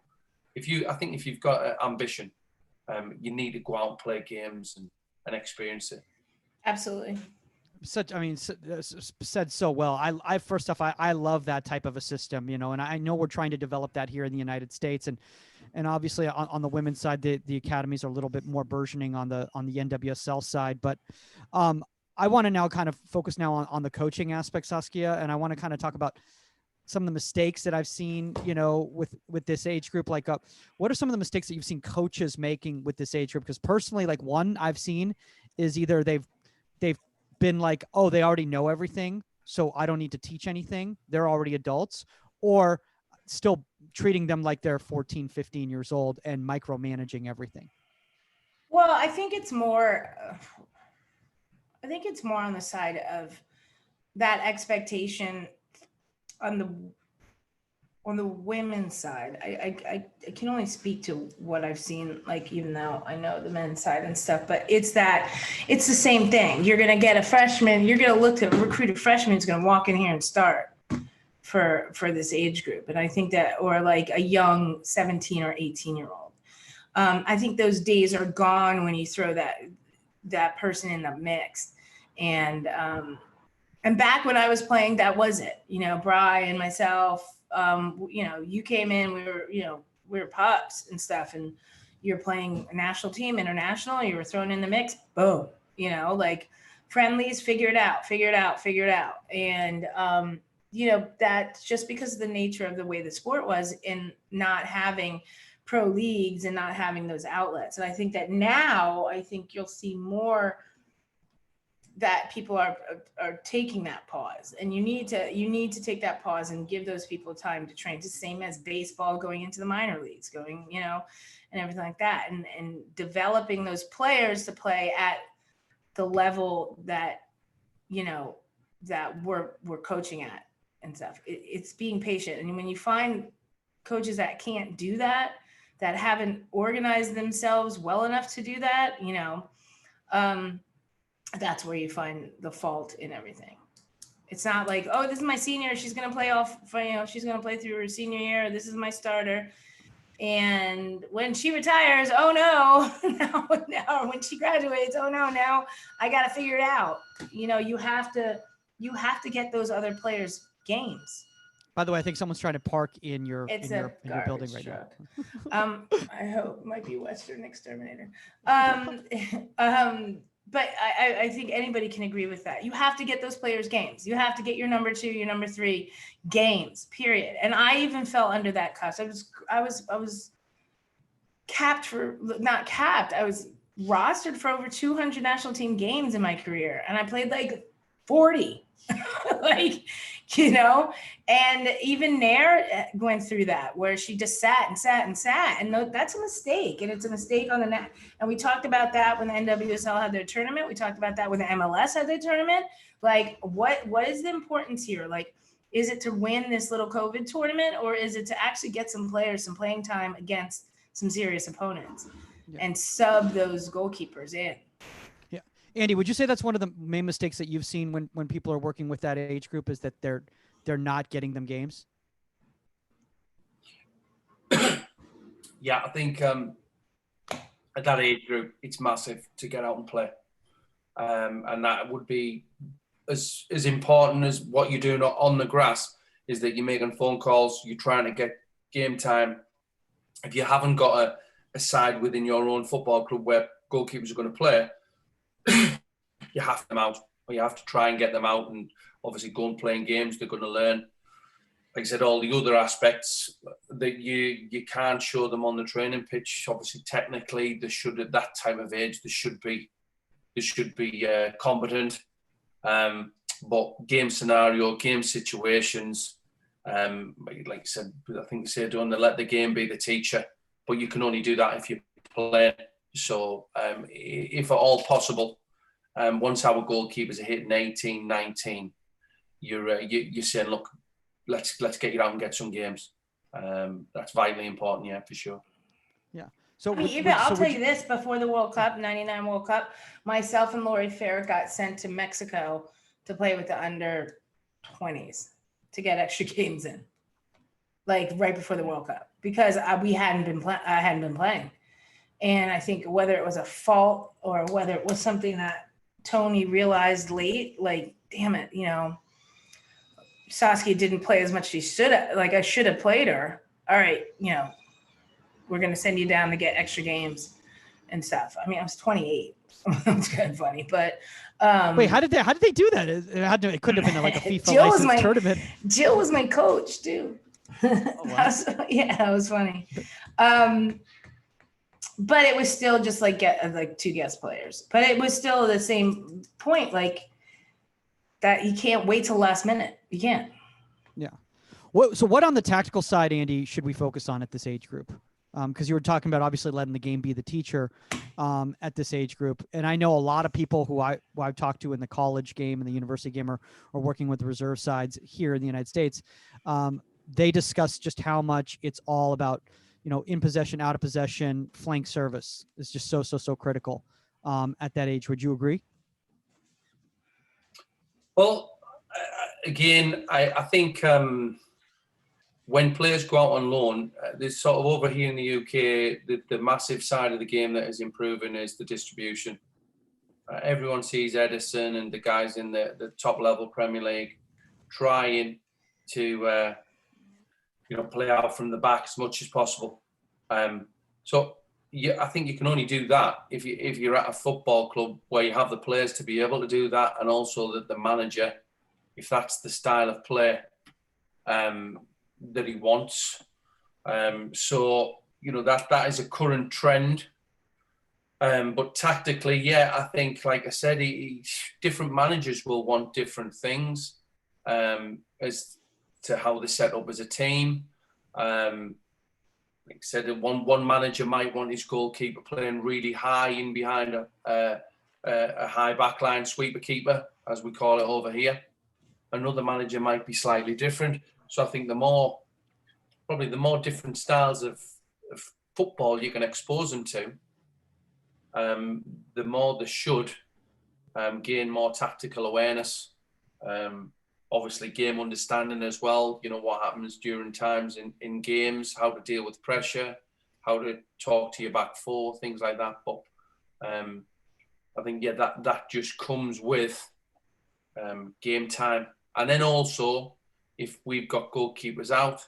I think if you've got ambition, you need to go out and play games and experience it. Absolutely. Said so well. I first off, I love that type of a system, and I know we're trying to develop that here in the United States, and obviously on the women's side, the academies are a little bit more burgeoning on the NWSL side. But I want to now kind of focus now on the coaching aspect, Saskia, and I want to kind of talk about some of the mistakes that I've seen, with this age group. Like, what are some of the mistakes that you've seen coaches making with this age group? Because personally, like, one I've seen is either they've been like, oh, they already know everything, so I don't need to teach anything. They're already adults, or still treating them like they're 14, 15 years old and micromanaging everything. Well, I think it's more on the side of that expectation on the women's side. I can only speak to what I've seen, like, even though I know the men's side and stuff, but it's the same thing. You're going to get a freshman, you're going to look to recruit a freshman who's going to walk in here and start for this age group. And I think that, or like a young 17 or 18-year-old. I think those days are gone when you throw that person in the mix. And back when I was playing, that was it. Bri and myself, you came in, we were pups and stuff, and you're playing a national team, international, you were thrown in the mix, boom, like friendlies, figure it out. And, that's just because of the nature of the way the sport was in not having pro leagues and not having those outlets. And I think that now, you'll see more that people are taking that pause, and you need to take that pause and give those people time to train. It's the same as baseball going into the minor leagues, going, and everything like that, and developing those players to play at the level that, that we're coaching at and stuff. It's being patient. And when you find coaches that can't do that haven't organized themselves well enough to do that, that's where you find the fault in everything. It's not like, oh, this is my senior, she's going to play she's going to play through her senior year. This is my starter. And when she retires, oh no, now when she graduates, oh no, now I got to figure it out. You have to get those other players games. By the way, I think someone's trying to park in your building right truck. now. I hope it might be Western Exterminator. But I think anybody can agree with that. You have to get those players games. You have to get your number 2, your number 3 games, period. And I even fell under that cuss. I was capped not capped. I was rostered for over 200 national team games in my career. And I played like 40, and even Nair went through that, where she just sat. And that's a mistake. And it's a mistake on the net. And we talked about that when the NWSL had their tournament. We talked about that when the MLS had their tournament. Like, what is the importance here? Like, is it to win this little COVID tournament, or is it to actually get some players some playing time against some serious opponents and sub those goalkeepers in? Yeah. Andy, would you say that's one of the main mistakes that you've seen when people are working with that age group, is that they're not getting them games? Yeah, I think at that age group, it's massive to get out and play. And that would be as important as what you're doing on the grass, is that you're making phone calls, you're trying to get game time. If you haven't got a side within your own football club where goalkeepers are going to play, you have them out, or you have to try and get them out and obviously go and play in games. They're going to learn, like I said, all the other aspects that you can't show them on the training pitch. Obviously, technically, they should, at that time of age, they should be competent. But game scenario, game situations, like I said, I think they say, don't let the game be the teacher. But you can only do that if you play. So if at all possible, once our goalkeepers are hitting 18, 19, you're saying, look, let's get you out and get some games. That's vitally important, yeah, for sure. Yeah. So I'll tell you this: before the World Cup, '99 World Cup, myself and Lori Fair got sent to Mexico to play with the under 20s to get extra games in, like right before the World Cup, because I hadn't been playing. And I think whether it was a fault or whether it was something that Tony realized late, like, damn it, Saskia didn't play as much as she should have. Like, I should have played her. All right, we're going to send you down to get extra games and stuff. I mean, I was 28. It's kind of funny, but wait, how did they do that? It couldn't have been like a FIFA Jill licensed tournament. Jill was my coach too. Oh, wow. That was funny. But it was still just like two guest players. But it was still the same point, like that you can't wait till last minute. You can't. Yeah. So what on the tactical side, Andy, should we focus on at this age group? Because you were talking about obviously letting the game be the teacher at this age group. And I know a lot of people who I've talked to in the college game and the university game are working with the reserve sides here in the United States. They discuss just how much it's all about, in possession, out of possession, flank service is just so critical at that age. Would you agree? Well, again, I think when players go out on loan, there's sort of over here in the UK, the massive side of the game that is improving is the distribution. Everyone sees Edison and the guys in the top level Premier League trying to play out from the back as much as possible. So I think you can only do that if you're at a football club where you have the players to be able to do that, and also that the manager, if that's the style of play that he wants. So that is a current trend. But tactically, I think, like I said, different managers will want different things as to how they're set up as a team. Like I said, one manager might want his goalkeeper playing really high in behind a high backline sweeper keeper, as we call it over here. Another manager might be slightly different. So I think the more different styles of football you can expose them to, the more they should gain more tactical awareness. Obviously, game understanding as well. What happens during times in games, how to deal with pressure, how to talk to your back four, things like that. But I think that just comes with game time. And then also, if we've got goalkeepers out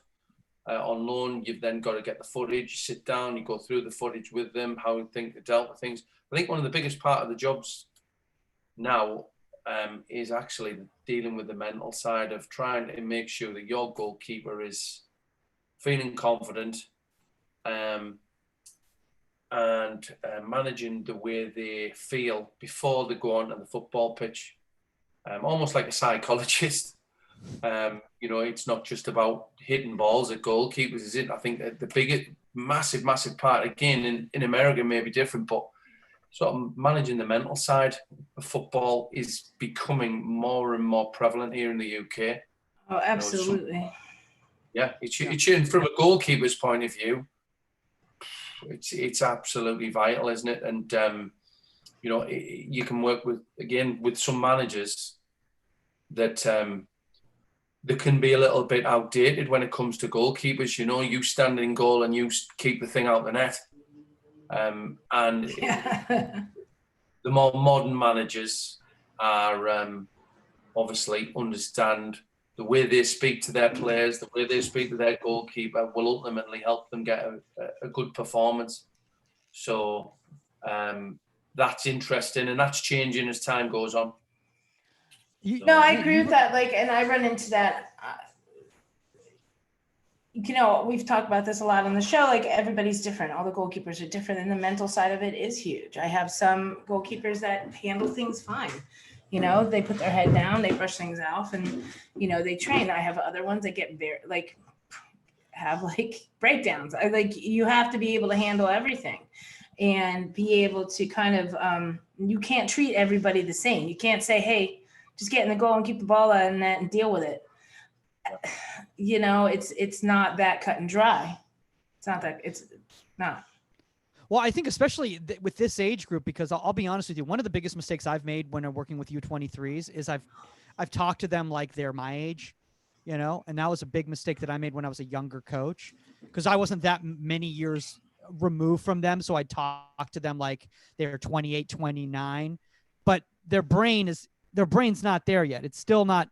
on loan, you've then got to get the footage, sit down, you go through the footage with them, how you think they dealt with things. I think one of the biggest part of the jobs now is actually dealing with the mental side of trying to make sure that your goalkeeper is feeling confident and managing the way they feel before they go onto the football pitch. Almost like a psychologist. It's not just about hitting balls at goalkeepers, is it? I think that the biggest, massive part, again, in America may be different, but sort of managing the mental side of football is becoming more and more prevalent here in the UK. Oh, absolutely. It's from a goalkeeper's point of view, it's absolutely vital, isn't it? And you can work with some managers that they can be a little bit outdated when it comes to goalkeepers. You stand in goal and you keep the thing out the net. And the more modern managers are obviously understand the way they speak to their players, the way they speak to their goalkeeper will ultimately help them get a good performance. So that's interesting, and that's changing as time goes on. No, I agree with that. And I run into that. We've talked about this a lot on the show. Everybody's different. All the goalkeepers are different, and the mental side of it is huge. I have some goalkeepers that handle things fine. They put their head down, they brush things off, and they train. I have other ones that get very have breakdowns. You have to be able to handle everything and be able to kind of you can't treat everybody the same. You can't say, hey, just get in the goal and keep the ball out in net and deal with it. It's not that cut and dry. It's not. Well, I think especially with this age group, because I'll be honest with you, one of the biggest mistakes I've made when I'm working with U23s is I've talked to them like they're my age, and that was a big mistake that I made when I was a younger coach, because I wasn't that many years removed from them. So I talked to them like they're 28, 29, but their brain's not there yet. It's still not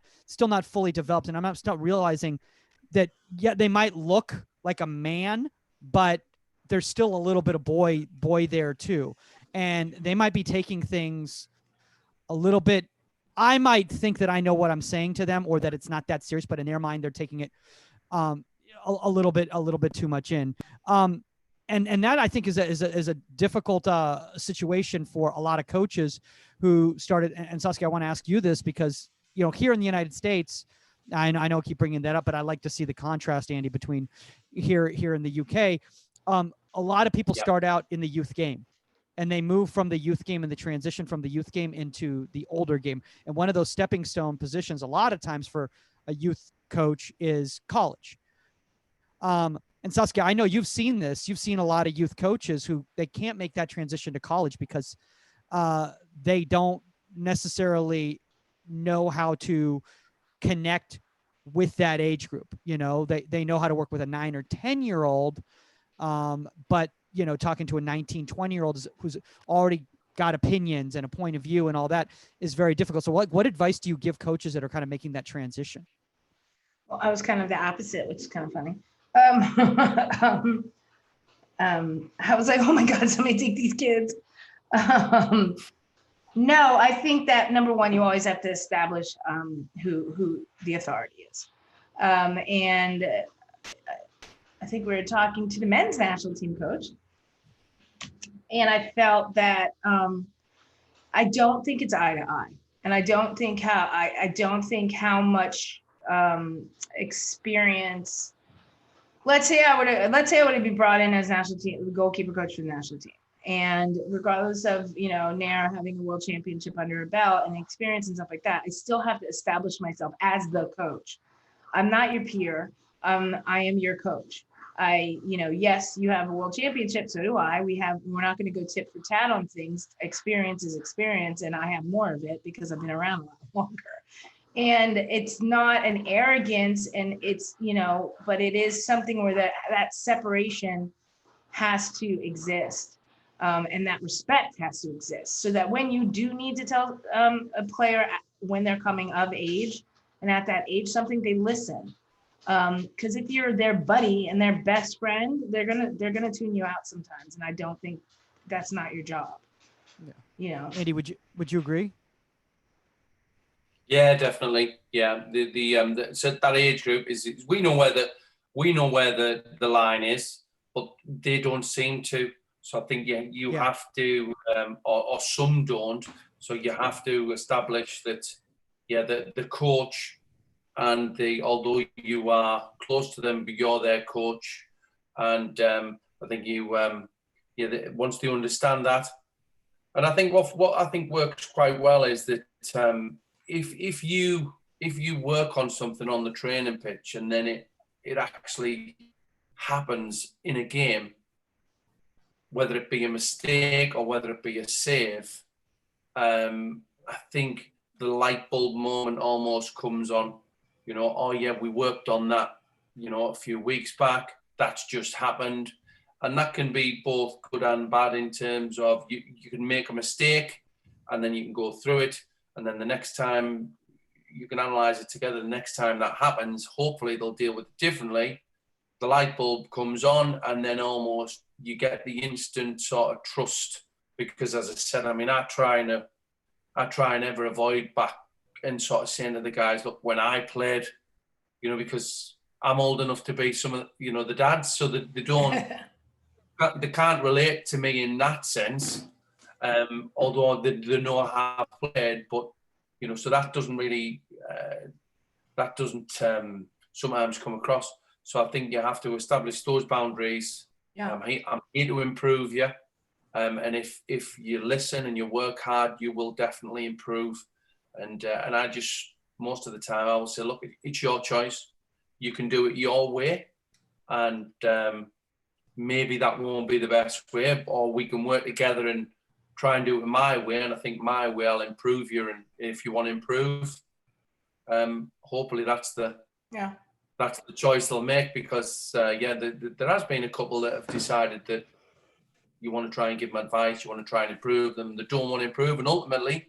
fully developed. And I'm still realizing that, yeah, they might look like a man, but there's still a little bit of boy there too. And they might be taking things a little bit. I might think that I know what I'm saying to them, or that it's not that serious, but in their mind, they're taking it a little bit too much in. And that, I think, is a difficult situation for a lot of coaches who started. And Saskia, I want to ask you this because, here in the United States, I know I keep bringing that up, but I like to see the contrast, Andy, between here in the UK. A lot of people start out in the youth game, and they move from the youth game and the transition from the youth game into the older game. And one of those stepping stone positions, a lot of times for a youth coach, is college. And Saskia, I know you've seen this. You've seen a lot of youth coaches who they can't make that transition to college because they don't necessarily know how to connect with that age group. They know how to work with a 9 or 10-year-old, but talking to a 19, 20-year-old who's already got opinions and a point of view and all that is very difficult. So what advice do you give coaches that are kind of making that transition? Well, I was kind of the opposite, which is kind of funny. I was like, oh my God, somebody take these kids. No, I think that number one, you always have to establish who the authority is. And I think we were talking to the men's national team coach, and I felt that I don't think it's eye to eye, and I don't think how much experience. Let's say I would be brought in as national team goalkeeper coach for the national team, and regardless of Nair having a world championship under her belt and experience and stuff like that, I still have to establish myself as the coach. I'm not your peer. I am your coach. Yes, you have a world championship, so do I. We're not going to go tit for tat on things. Experience is experience, and I have more of it because I've been around a lot longer. And it's not an arrogance, and it's, but it is something where that separation has to exist, and that respect has to exist, so that when you do need to tell a player when they're coming of age and at that age something, they listen. Because if you're their buddy and their best friend, they're gonna tune you out sometimes, and I don't think that's not your job. Yeah. Andy, would you agree? Yeah, definitely. Yeah, so that age group is we know where the line is, but they don't seem to. So I think you have to, or some don't. So you have to establish that. Yeah, the coach, and although you are close to them, but you're their coach, and I think once they understand that, and I think what I think works quite well is that if you work on something on the training pitch and then it actually happens in a game, whether it be a mistake or whether it be a save, I think the light bulb moment almost comes on. Oh yeah, we worked on that, a few weeks back. That's just happened. And that can be both good and bad in terms of you can make a mistake and then you can go through it. And then the next time you can analyze it together. The next time that happens, hopefully they'll deal with it differently. The light bulb comes on, and then almost you get the instant sort of trust. Because as I said, I try and ever avoid back and sort of saying to the guys, look, when I played, because I'm old enough to be some of the dads, so that they can't relate to me in that sense. Although they know how I played, but so that doesn't really sometimes come across. So I think you have to establish those boundaries. Yeah. I'm here to improve you, and if you listen and you work hard, you will definitely improve. And I just, most of the time I will say, look, it's your choice. You can do it your way, and maybe that won't be the best way, or we can work together and try and do it my way. And I think my way will improve you. And if you want to improve, hopefully that's the Yeah. That's the choice they'll make because, there has been a couple that have decided that you want to try and give them advice, you want to try and improve them, they don't want to improve, and ultimately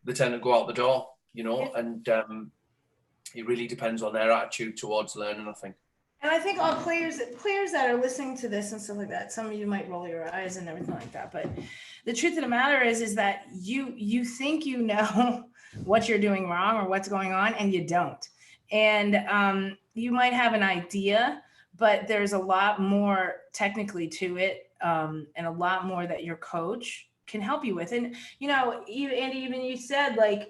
they tend to go out the door, and it really depends on their attitude towards learning, I think. And I think all players that are listening to this and stuff like that, some of you might roll your eyes and everything like that, but the truth of the matter is that you think you know what you're doing wrong or what's going on, and you don't. And you might have an idea, but there's a lot more technically to it, and a lot more that your coach can help you with. And Andy, even you said, like,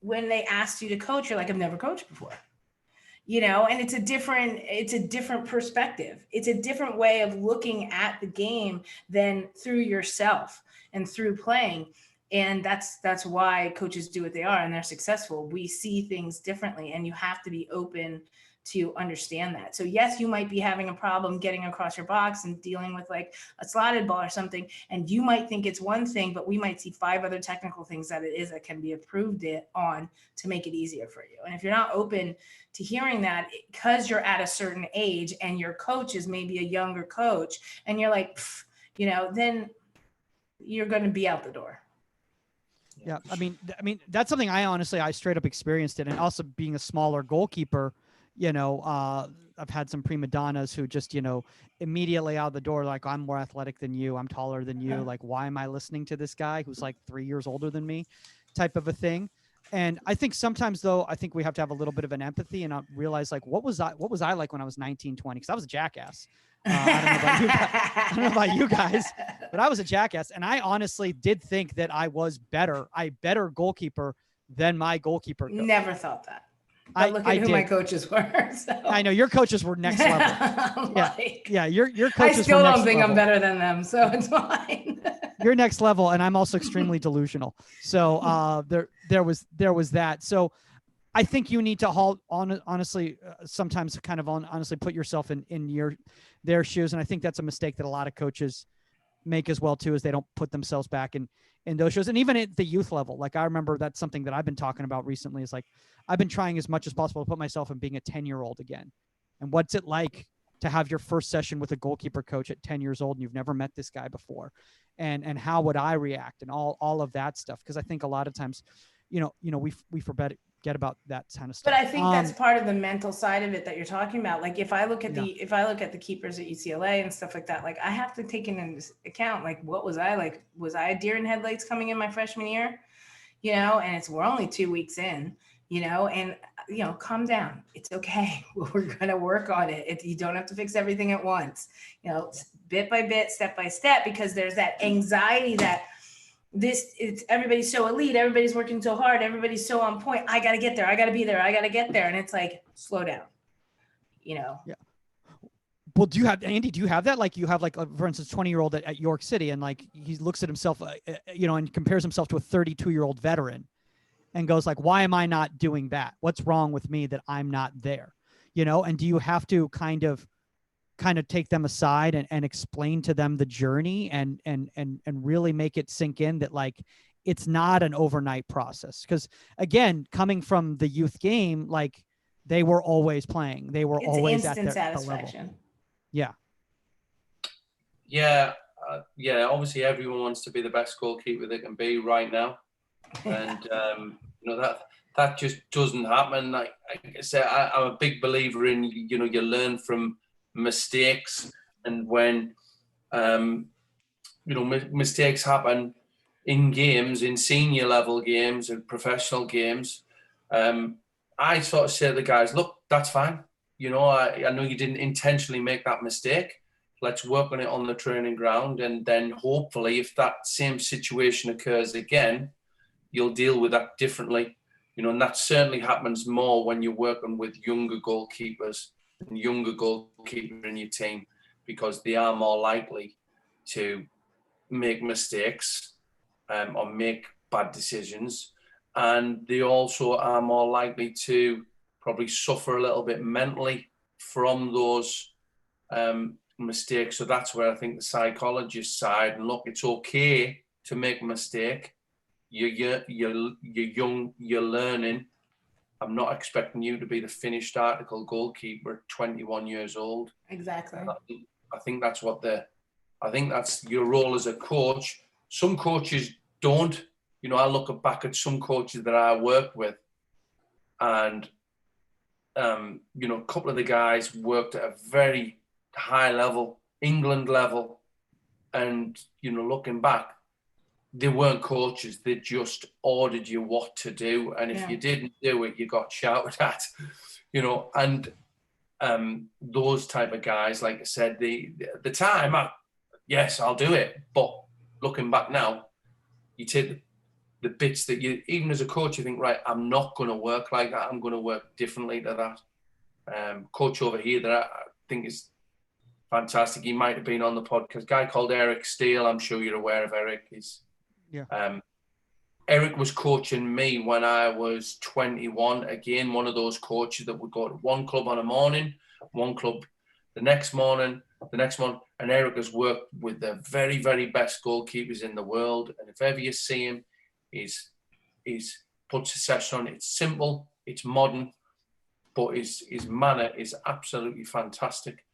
when they asked you to coach, you're like, I've never coached before. And it's a different perspective. It's a different way of looking at the game than through yourself and through playing. And that's why coaches do what they are and they're successful. We see things differently, and you have to be open to understand that. So yes, you might be having a problem getting across your box and dealing with like a slotted ball or something, and you might think it's one thing, but we might see 5 other technical things that it is that can be improved on to make it easier for you. And if you're not open to hearing that, because you're at a certain age and your coach is maybe a younger coach, and you're like, then you're going to be out the door. Yeah, I mean that's something I straight up experienced it, and also being a smaller goalkeeper. I've had some prima donnas who just, immediately out the door, like, I'm more athletic than you, I'm taller than you. Like, why am I listening to this guy who's like 3 years older than me, type of a thing. And I think sometimes, though, I think we have to have a little bit of an empathy and realize, like, what was I like when I was 19, 20? Because I was a jackass. I don't know about you guys, but I was a jackass. And I honestly did think that I was better goalkeeper than my goalkeeper coach. Never thought that. But look at who my coaches were. So. I know your coaches were next level. Yeah, your coaches. I still don't think I'm better than them, so it's fine. You're next level, and I'm also extremely delusional. So there was that. So I think you need to honestly, sometimes kind of honestly put yourself in their shoes, and I think that's a mistake that a lot of coaches make as well too, is they don't put themselves back in those shows. And even at the youth level, like, I remember that's something that I've been talking about recently, is like, I've been trying as much as possible to put myself in being a 10-year-old again. And what's it like to have your first session with a goalkeeper coach at 10 years old and you've never met this guy before? And how would I react, and all of that stuff? Because I think a lot of times, we forget about that kind of stuff. But I think that's part of the mental side of it that you're talking about. Like, if I look at the keepers at UCLA and stuff like that, like, I have to take into account, like, what was I like? Was I a deer in headlights coming in my freshman year? And we're only 2 weeks in, and calm down. It's okay. We're gonna work on it. You don't have to fix everything at once. Bit by bit, step by step, because there's that anxiety that everybody's so elite, everybody's working so hard, everybody's so on point. I got to get there. I got to be there. I got to get there. And it's like, slow down, Yeah. Well, do you have that? Like, you have, like, for instance, 20-year-old at York City, and like, he looks at himself, and compares himself to a 32-year-old veteran and goes like, why am I not doing that? What's wrong with me that I'm not there? And do you have to kind of take them aside and explain to them the journey and really make it sink in that, like, it's not an overnight process? Because again, coming from the youth game, like, they were always playing. They were always at the level. Yeah. Yeah. Obviously everyone wants to be the best goalkeeper they can be right now. And, that just doesn't happen. Like I said, I'm a big believer in, you learn from mistakes, and when mistakes happen in games, in senior level games and professional games, I sort of say to the guys, look, that's fine. I know you didn't intentionally make that mistake. Let's work on it on the training ground, and then hopefully if that same situation occurs again, you'll deal with that differently. And that certainly happens more when you're working with younger goalkeepers and younger goalkeeper in your team, because they are more likely to make mistakes or make bad decisions, and they also are more likely to probably suffer a little bit mentally from those mistakes. So that's where I think the psychologist side, and look, it's okay to make a mistake. You're young, you're learning, I'm not expecting you to be the finished article goalkeeper at 21 years old. Exactly. I think that's your role as a coach. Some coaches don't. You know, I look back at some coaches that I work with, and you know, a couple of the guys worked at a very high level, England level, and you know, looking back, they weren't coaches. They just ordered you what to do, and if you didn't do it, you got shouted at. You know, and those type of guys, like I said, the time, yes, I'll do it. But looking back now, you take the bits that you, even as a coach, you think, right, I'm not going to work like that. I'm going to work differently to that. Coach over here that I think is fantastic. He might have been on the podcast. Guy called Eric Steele. I'm sure you're aware of Eric. Eric was coaching me when I was 21. Again, one of those coaches that would go to one club on a morning, one club the next morning, and Eric has worked with the very, very best goalkeepers in the world. And if ever you see him, he's puts a session on. It's simple, it's modern, but his manner is absolutely fantastic.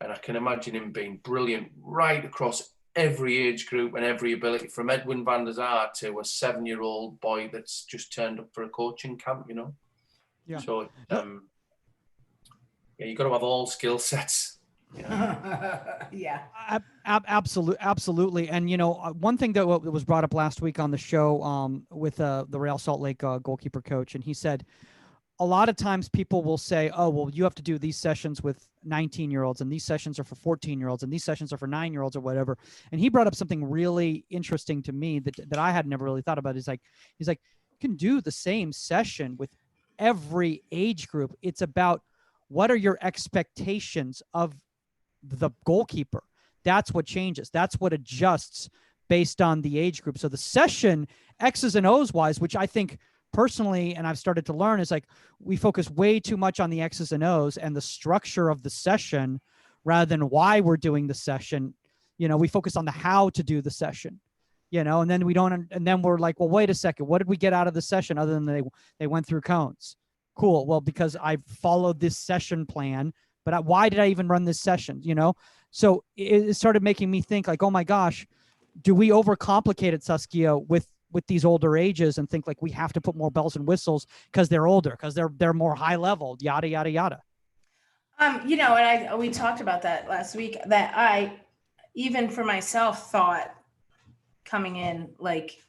And I can imagine him being brilliant right across every age group and every ability, from Edwin van der Sar to a 7-year-old boy that's just turned up for a coaching camp, you know? Yeah. So, you've got to have all skill sets. Yeah. Absolutely. And, you know, one thing that was brought up last week on the show with the Real Salt Lake goalkeeper coach, and he said, a lot of times people will say, oh, well, you have to do these sessions with 19-year-olds and these sessions are for 14-year-olds and these sessions are for 9-year-olds or whatever. And he brought up something really interesting to me that I had never really thought about. He's like, you can do the same session with every age group. It's about what are your expectations of the goalkeeper. That's what changes. That's what adjusts based on the age group. So the session X's and O's wise, which I think personally, and I've started to learn, is like we focus way too much on the X's and O's and the structure of the session rather than why we're doing the session. You know, we focus on the how to do the session, you know, and then we're like, well, wait a second, what did we get out of the session other than they went through cones? Cool. Well, because I followed this session plan, but why did I even run this session? You know? So it started making me think like, oh my gosh, do we overcomplicate it, Saskia, with these older ages and think like we have to put more bells and whistles because they're older, because they're more high level, yada, yada, yada. You know, and we talked about that last week, that I, even for myself, thought coming in, like,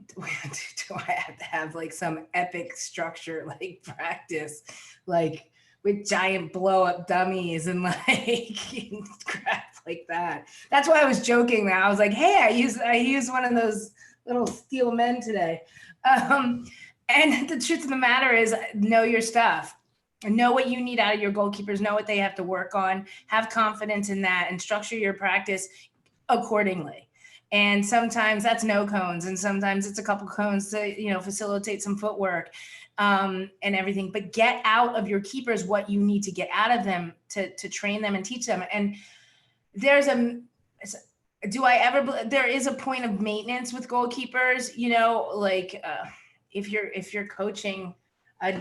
do I have to have like some epic structure, like practice, like with giant blow up dummies and like crap like that? That's why I was joking. I was like, hey, I used one of those little steel men today. And the truth of the matter is, know your stuff. Know what you need out of your goalkeepers, know what they have to work on, have confidence in that, and structure your practice accordingly. And sometimes that's no cones, and sometimes it's a couple cones to, you know, facilitate some footwork and everything. But get out of your keepers what you need to get out of them to train them and teach them. And there is a point of maintenance with goalkeepers, you know, like if you're coaching a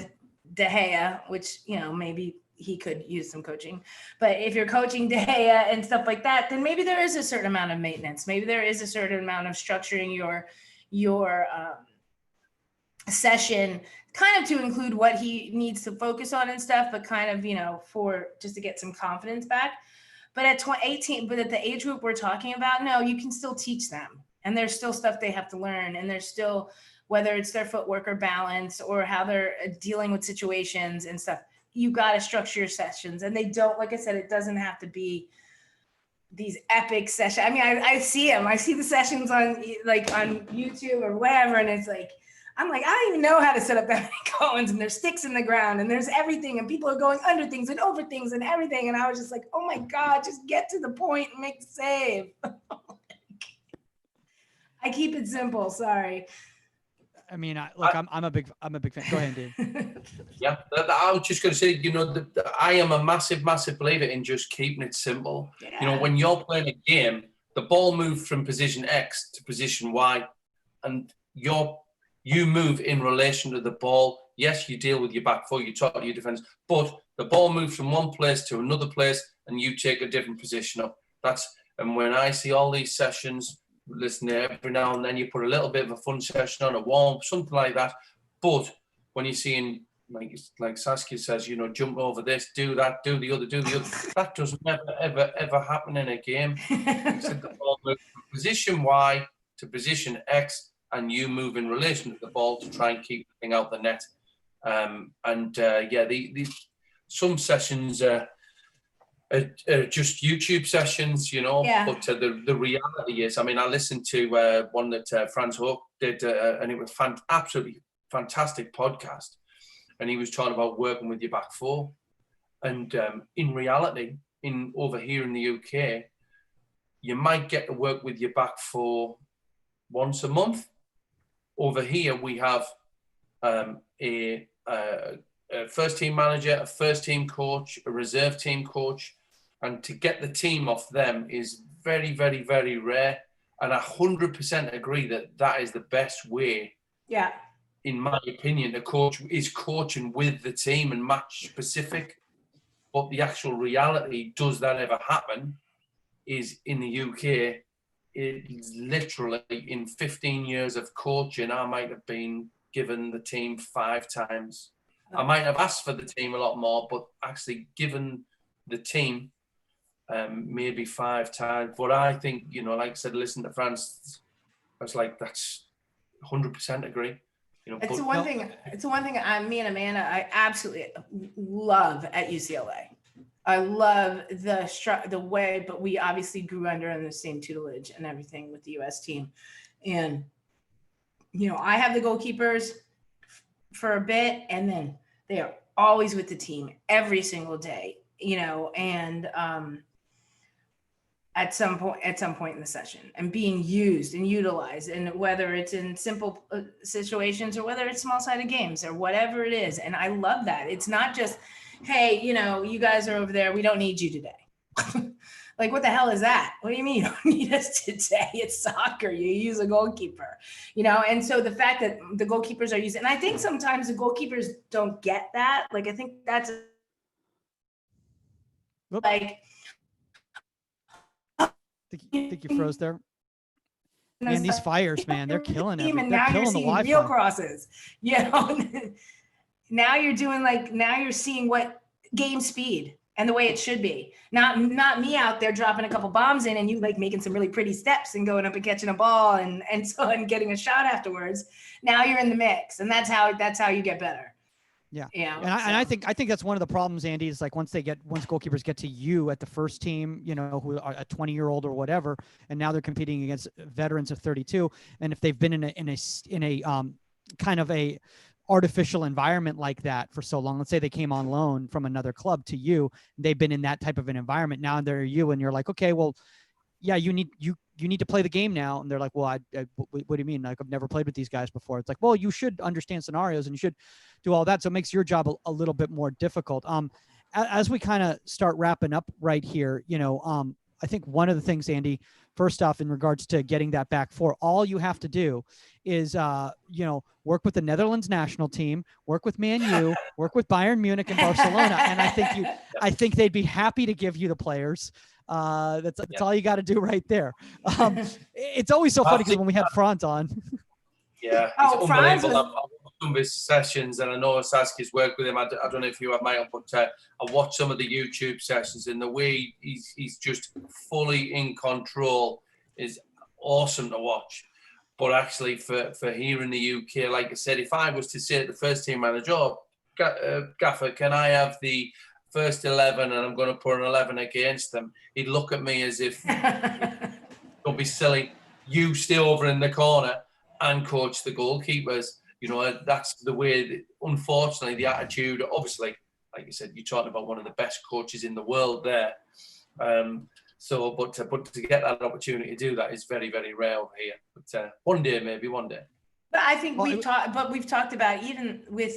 De Gea, which, you know, maybe he could use some coaching, but if you're coaching De Gea and stuff like that, then maybe there is a certain amount of maintenance. Maybe there is a certain amount of structuring your session, kind of to include what he needs to focus on and stuff, but kind of, you know, for just to get some confidence back. But at 18, but at the age group we're talking about, no, you can still teach them, and there's still stuff they have to learn, and there's still, whether it's their footwork or balance or how they're dealing with situations and stuff, you got to structure your sessions. And they don't, like I said, it doesn't have to be these epic sessions. I mean, I see them. I see the sessions on YouTube or whatever, and it's like, I'm like, I don't even know how to set up that many cones, and there's sticks in the ground and there's everything, and people are going under things and over things and everything. And I was just like, oh my God, just get to the point and make the save. I keep it simple. Sorry. I mean, I'm a big fan. Go ahead, Dave. Yeah, I was just going to say, you know, I am a massive believer in just keeping it simple. Yeah. You know, when you're playing a game, the ball moved from position X to position Y, and You move in relation to the ball. Yes, you deal with your back four, you talk to your defense, but the ball moves from one place to another place and you take a different position up. And when I see all these sessions, listen, every now and then you put a little bit of a fun session on, a warm, something like that. But when you're seeing, like Saskia says, you know, jump over this, do that, do the other, that doesn't ever happen in a game. The ball moves from position Y to position X, and you move in relation to the ball to try and keep the thing out the net. Some sessions are just YouTube sessions, you know. Yeah. But the reality is, I mean, I listened to one that Franz Hoek did, and it was absolutely fantastic podcast. And he was talking about working with your back four. And in reality, over here in the UK, you might get to work with your back four once a month. Over here, we have a first team manager, a first team coach, a reserve team coach, and to get the team off them is very, very, very rare. And I 100% agree that is the best way. Yeah. In my opinion, the coach is coaching with the team and match specific. But the actual reality, does that ever happen, is in the UK, it's literally in 15 years of coaching, I might have been given the team 5 times. I might have asked for the team a lot more, but actually given the team maybe 5 times. But I think, you know, like I said, listen to Franz, I was like, that's 100% agree. You know, it's the one thing me and Amanda, I absolutely love at UCLA. I love the way, but we obviously grew under the same tutelage and everything with the U.S. team. And, you know, I have the goalkeepers for a bit, and then they are always with the team every single day, you know, and at some point in the session, and being used and utilized, and whether it's in simple situations or whether it's small-sided games or whatever it is. And I love that. It's not just, hey, you know, you guys are over there, we don't need you today. Like, what the hell is that? What do you mean you don't need us today? It's soccer. You use a goalkeeper, you know? And so the fact that the goalkeepers are used, and I think sometimes the goalkeepers don't get that. Like, I think that's like, I think you froze there. Man, these fires, man, they're killing it. And now you're seeing real crosses, you know. Now you're seeing what game speed and the way it should be. Not me out there dropping a couple bombs in and you like making some really pretty steps and going up and catching a ball and getting a shot afterwards. Now you're in the mix, and that's how you get better. Yeah. Yeah. And I think that's one of the problems, Andy, is like once goalkeepers get to you at the first team, you know, who are a 20-year-old or whatever, and now they're competing against veterans of 32. And if they've been in a kind of a artificial environment like that for so long, let's say they came on loan from another club to you, they've been in that type of an environment. Now they're you, and you're like, okay, well, yeah, you need to play the game now. And they're like, well, what do you mean? Like, I've never played with these guys before. It's like, well, you should understand scenarios and you should do all that. So it makes your job a little bit more difficult. As we kind of start wrapping up right here, you know, I think one of the things, Andy, first off, in regards to getting that back four, all you have to do is, you know, work with the Netherlands national team, work with Man U, work with Bayern Munich and Barcelona. And I think they'd be happy to give you the players. That's all you got to do right there. It's always so funny because when we had Franz on. Yeah, it's unbelievable. I've watched some of his sessions, and I know Saskia's worked with him. I don't know if you have, Michael, but I watched some of the YouTube sessions, and the way he's just fully in control is awesome to watch. But actually, for here in the UK, like I said, if I was to say to the first team manager, oh, Gaffer, can I have the first 11 and I'm going to put an 11 against them, he'd look at me as if, don't be silly, you stay over in the corner and coach the goalkeepers. You know, that's the way, unfortunately, the attitude, obviously, like you said, you're talking about one of the best coaches in the world there. But to get that opportunity to do that is very, very rare over here. But one day. But I think we've talked about, even with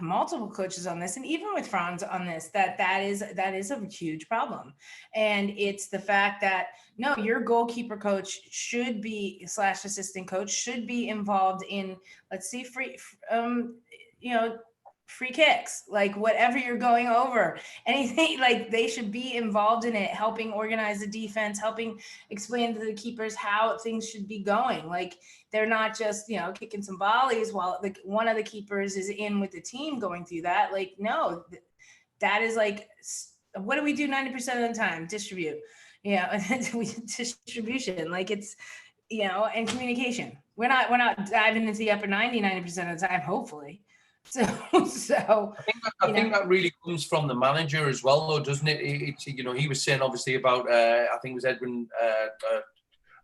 multiple coaches on this, and even with Franz on this, that is a huge problem. And it's the fact that no, your goalkeeper coach should be / assistant coach should be involved in, let's see, free kicks, like whatever you're going over, anything, like they should be involved in it, helping organize the defense, helping explain to the keepers how things should be going. Like they're not just, kicking some volleys while like one of the keepers is in with the team going through that. Like, no, that is like, what do we do 90% of the time? Distribute, distribution, like it's, and communication. We're not diving into the upper 90% of the time, hopefully. So I think that really comes from the manager as well, though, doesn't it? He was saying obviously about I think it was Edwin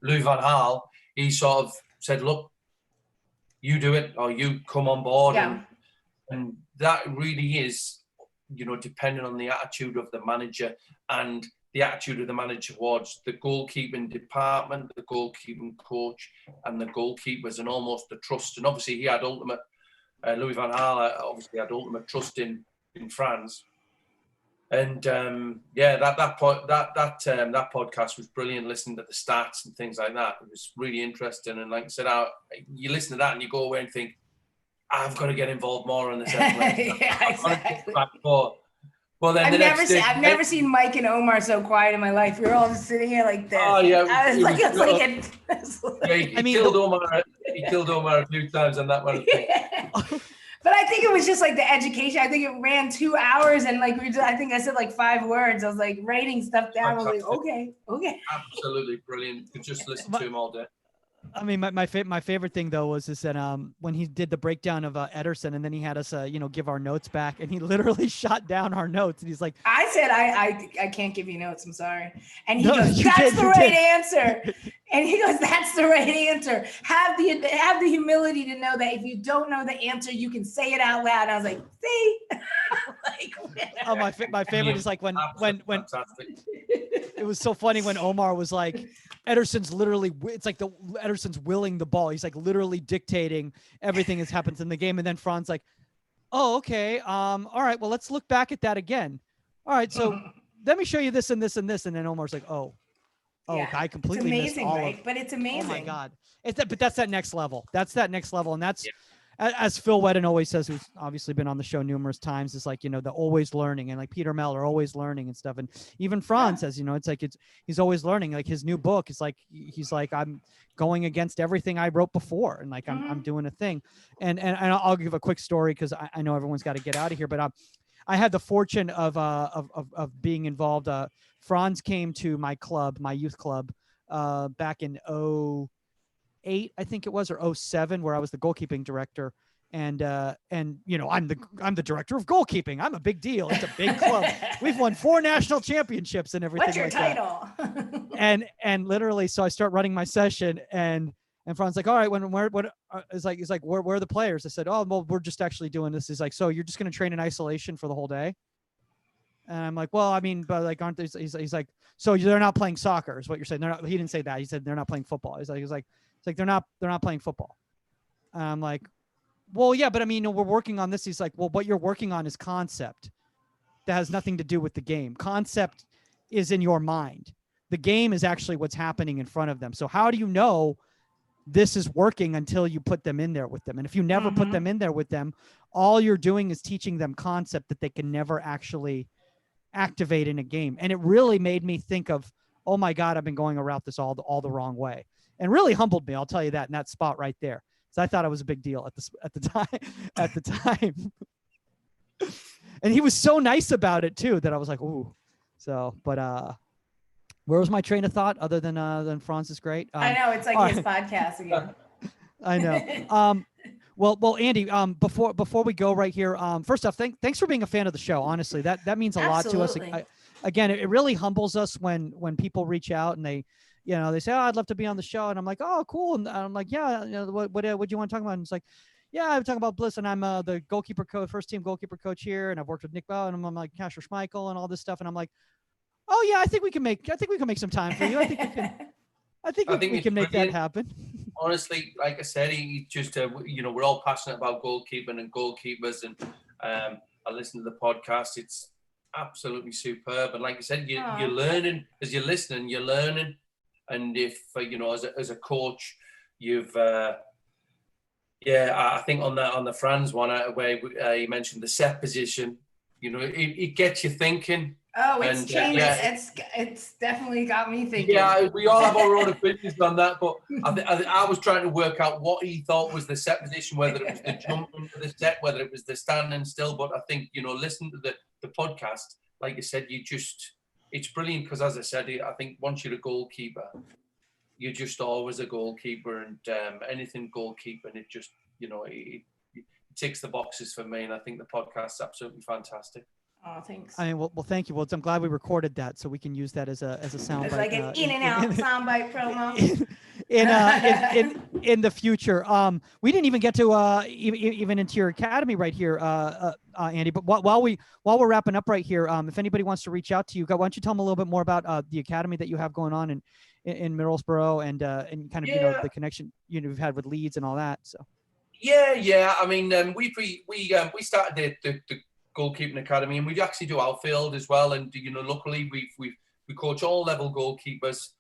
Louis van Gaal. He sort of said, "Look, you do it, or you come on board," and that really is, depending on the attitude of the manager and the attitude of the manager towards the goalkeeping department, the goalkeeping coach, and the goalkeepers, and almost the trust. And obviously, he had ultimate. Louis van Gaal obviously had ultimate trust in Franz, and that podcast was brilliant. Listening to the stats and things like that, it was really interesting. And like I said, you listen to that and you go away and think, I've got to get involved more on this. Yeah, exactly. Well, then I've never seen Mike and Omar so quiet in my life. We were all just sitting here like this. Oh yeah, he killed Omar a few times on that one. Yeah. But I think it was just like the education. I think it ran 2 hours, and like I think I said like 5 words. I was like writing stuff down. I was like, okay. Absolutely brilliant. You could just listen to him all day. I mean, my favorite thing though was that when he did the breakdown of Ederson, and then he had us give our notes back, and he literally shot down our notes, and he's like, I said I can't give you notes, I'm sorry, and he goes, that's the right answer, and he goes, that's the right answer. Have the humility to know that if you don't know the answer, you can say it out loud. And I was like, see, my favorite is like when it was so funny when Omar was like, Ederson's literally, it's like Ederson's willing the ball. He's like literally dictating everything that happens in the game. And then Franz like, oh, okay. All right, well, let's look back at that again. All right. So let me show you this and this and this. And then Omar's like, oh, yeah, I completely missed all of it. But it's amazing. Oh my God. But that's that next level. That's that next level. And that's, as Phil Whedon always says, who's obviously been on the show numerous times, is like, the always learning, and like Peter Meller always learning and stuff. And even Franz says, it's like, he's always learning. Like his new book is like, he's like, I'm going against everything I wrote before. And like, I'm doing a thing. And I'll give a quick story, cause I know everyone's got to get out of here, but I had the fortune of being involved. Franz came to my club, my youth club, back in 2008, I think it was, or 2007, where I was the goalkeeping director. And I'm the director of goalkeeping. I'm a big deal. It's a big club. We've won 4 national championships and everything. What's your title? and literally, so I start running my session, and Fran's like, all right, he's like, where are the players? I said, oh, well, we're just actually doing this. He's like, so you're just going to train in isolation for the whole day? And I'm like, well, I mean, but like, aren't they? He's like, so they're not playing soccer is what you're saying? They're not. He didn't say that. He said they're not playing football. He's like, they're not playing football. And I'm like, well, yeah, but I mean, we're working on this. He's like, well, what you're working on is concept. That has nothing to do with the game. Concept is in your mind. The game is actually what's happening in front of them. So how do you know this is working until you put them in there with them? And if you never put them in there with them, all you're doing is teaching them concept that they can never actually activate in a game. And it really made me think of, oh my God, I've been going around this all the wrong way, and really humbled me. I'll tell you that in that spot right there. So I thought it was a big deal at the time. And he was so nice about it too, that I was like, ooh. So, but where was my train of thought other than Franz is great? I know, it's like his podcast again. I know. Well, Andy, before we go right here, first off, thanks for being a fan of the show. Honestly, that means a lot to us. Again, it really humbles us when people reach out and they say, oh, I'd love to be on the show. And I'm like, oh, cool. And I'm like, yeah, what do you want to talk about? And it's like, yeah, I'm talking about Bliss, and I'm the goalkeeper coach, first team goalkeeper coach here. And I've worked with Nick Bell, and I'm like Kasper Schmeichel and all this stuff. And I'm like, oh yeah, I think we can make some time for you. I think we can make that happen. Honestly, like I said, he just, we're all passionate about goalkeeping and goalkeepers, and I listen to the podcast. It's absolutely superb. And like I said, Aw. you're learning as you're listening. You're learning, and if as a coach, you've I think on the Franz one where you mentioned the set position, it gets you thinking. Oh, it's And, changed. yeah. It's definitely got me thinking. Yeah, we all have our own opinions on that, but I was trying to work out what he thought was the set position, whether it was the jump into the set, whether it was the standing still. But I think, listening to the podcast, like I said, it's brilliant because, as I said, I think once you're a goalkeeper, you're just always a goalkeeper, and anything goalkeeping, it just, it ticks the boxes for me. And I think the podcast's absolutely fantastic. Oh, thanks. I mean, well, thank you. Well, I'm glad we recorded that so we can use that as a soundbite. It's like an in and out soundbite promo. In the future. We didn't even get to even into your academy right here, Andy. But while we're wrapping up right here, if anybody wants to reach out to you, why don't you tell them a little bit more about the academy that you have going on in Middlesbrough and kind of the connection you've had with Leeds and all that. So. Yeah. I mean, we started the goalkeeping academy, and we actually do outfield as well. And luckily we coach all level goalkeepers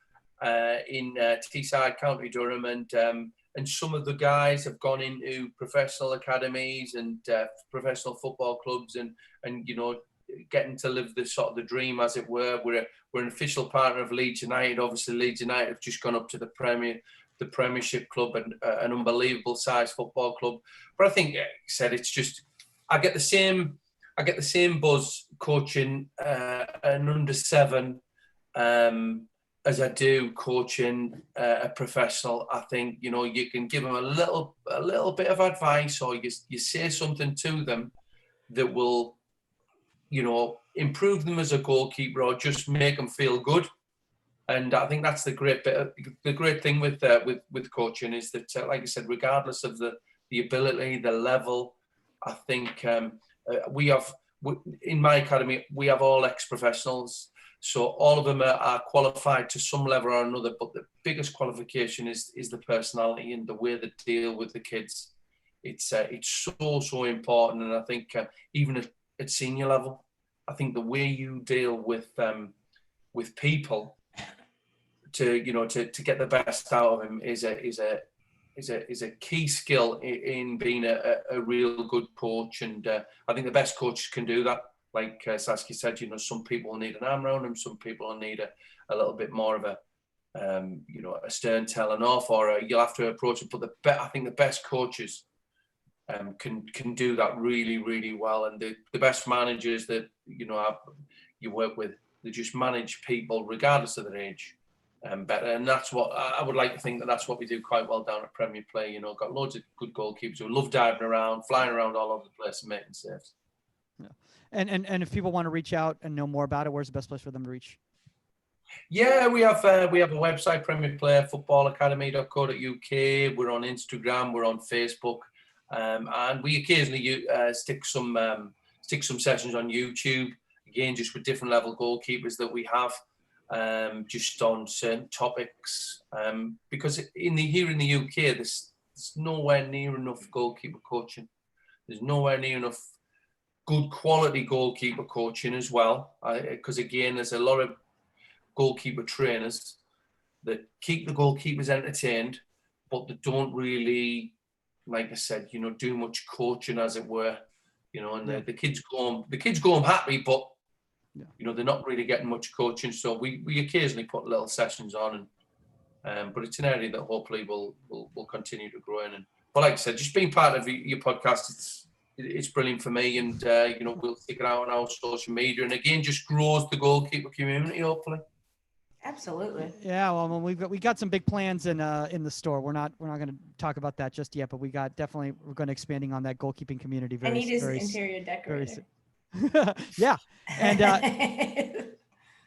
in Teesside, County Durham, and some of the guys have gone into professional academies and professional football clubs, and getting to live the dream, as it were. We're an official partner of Leeds United. Obviously, Leeds United have just gone up to the Premiership club, and an unbelievable size football club. But I think, like I said, it's just I get the same buzz coaching an under-7 as I do coaching a professional. I think you can give them a little bit of advice, or you say something to them that will improve them as a goalkeeper, or just make them feel good. And I think that's the great thing with coaching is that, like I said, regardless of the ability, the level, I think in my academy, we have all ex-professionals. So all of them are qualified to some level or another, but the biggest qualification is the personality and the way they deal with the kids. It's so important. And I think even at senior level, I think the way you deal with people to get the best out of them is a key skill in being a real good coach. And I think the best coaches can do that. Like Saskia said, some people need an arm around them, some people need a little bit more of a stern telling off, or you'll have to approach it. But I think the best coaches can do that really, really well. And the best managers that you work with, they just manage people regardless of their age better. And that's what I would like to think that's what we do quite well down at Premier Play. Got loads of good goalkeepers who love diving around, flying around all over the place and making saves. Yeah. And if people want to reach out and know more about it, where's the best place for them to reach? Yeah, we have a website, premierplayerfootballacademy.co.uk. We're on Instagram, we're on Facebook, and we occasionally stick some sessions on YouTube. Again, just with different level goalkeepers that we have, just on certain topics. Because here in the UK, there's nowhere near enough goalkeeper coaching. There's nowhere near enough good quality goalkeeper coaching as well. Because again, there's a lot of goalkeeper trainers that keep the goalkeepers entertained, but they don't really, like I said, do much coaching, as it were. And the kids go home happy, but they're not really getting much coaching. So we occasionally put little sessions on, and but it's an area that hopefully will continue to grow in. But like I said, just being part of your podcast, it's brilliant for me, and we'll stick it out on our social media, and again, just grows the goalkeeper community, hopefully. Absolutely. Yeah, well, we got some big plans in the store. We're not going to talk about that just yet, but we're going to expanding on that goalkeeping community. I need his interior decorator. Yeah,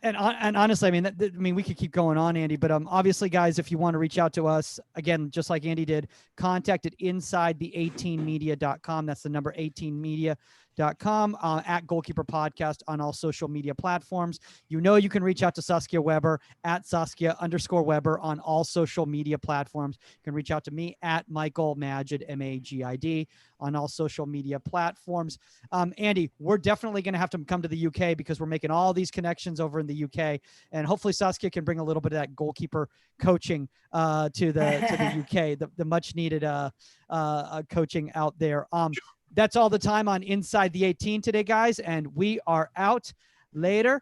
and honestly, I mean, we could keep going on, Andy, but obviously, guys, if you want to reach out to us, again, just like Andy did, contact at insidethe18media.com. That's the number 18media.com. at Goalkeeper Podcast on all social media platforms. You can reach out to Saskia Weber at Saskia_Weber on all social media platforms. You can reach out to me at Michael Magid, Magid, on all social media platforms. Andy, we're definitely going to have to come to the UK because we're making all these connections over in the UK, and hopefully Saskia can bring a little bit of that goalkeeper coaching to the UK, the much needed coaching out there. That's all the time on Inside the 18 today, guys, and we are out. Later.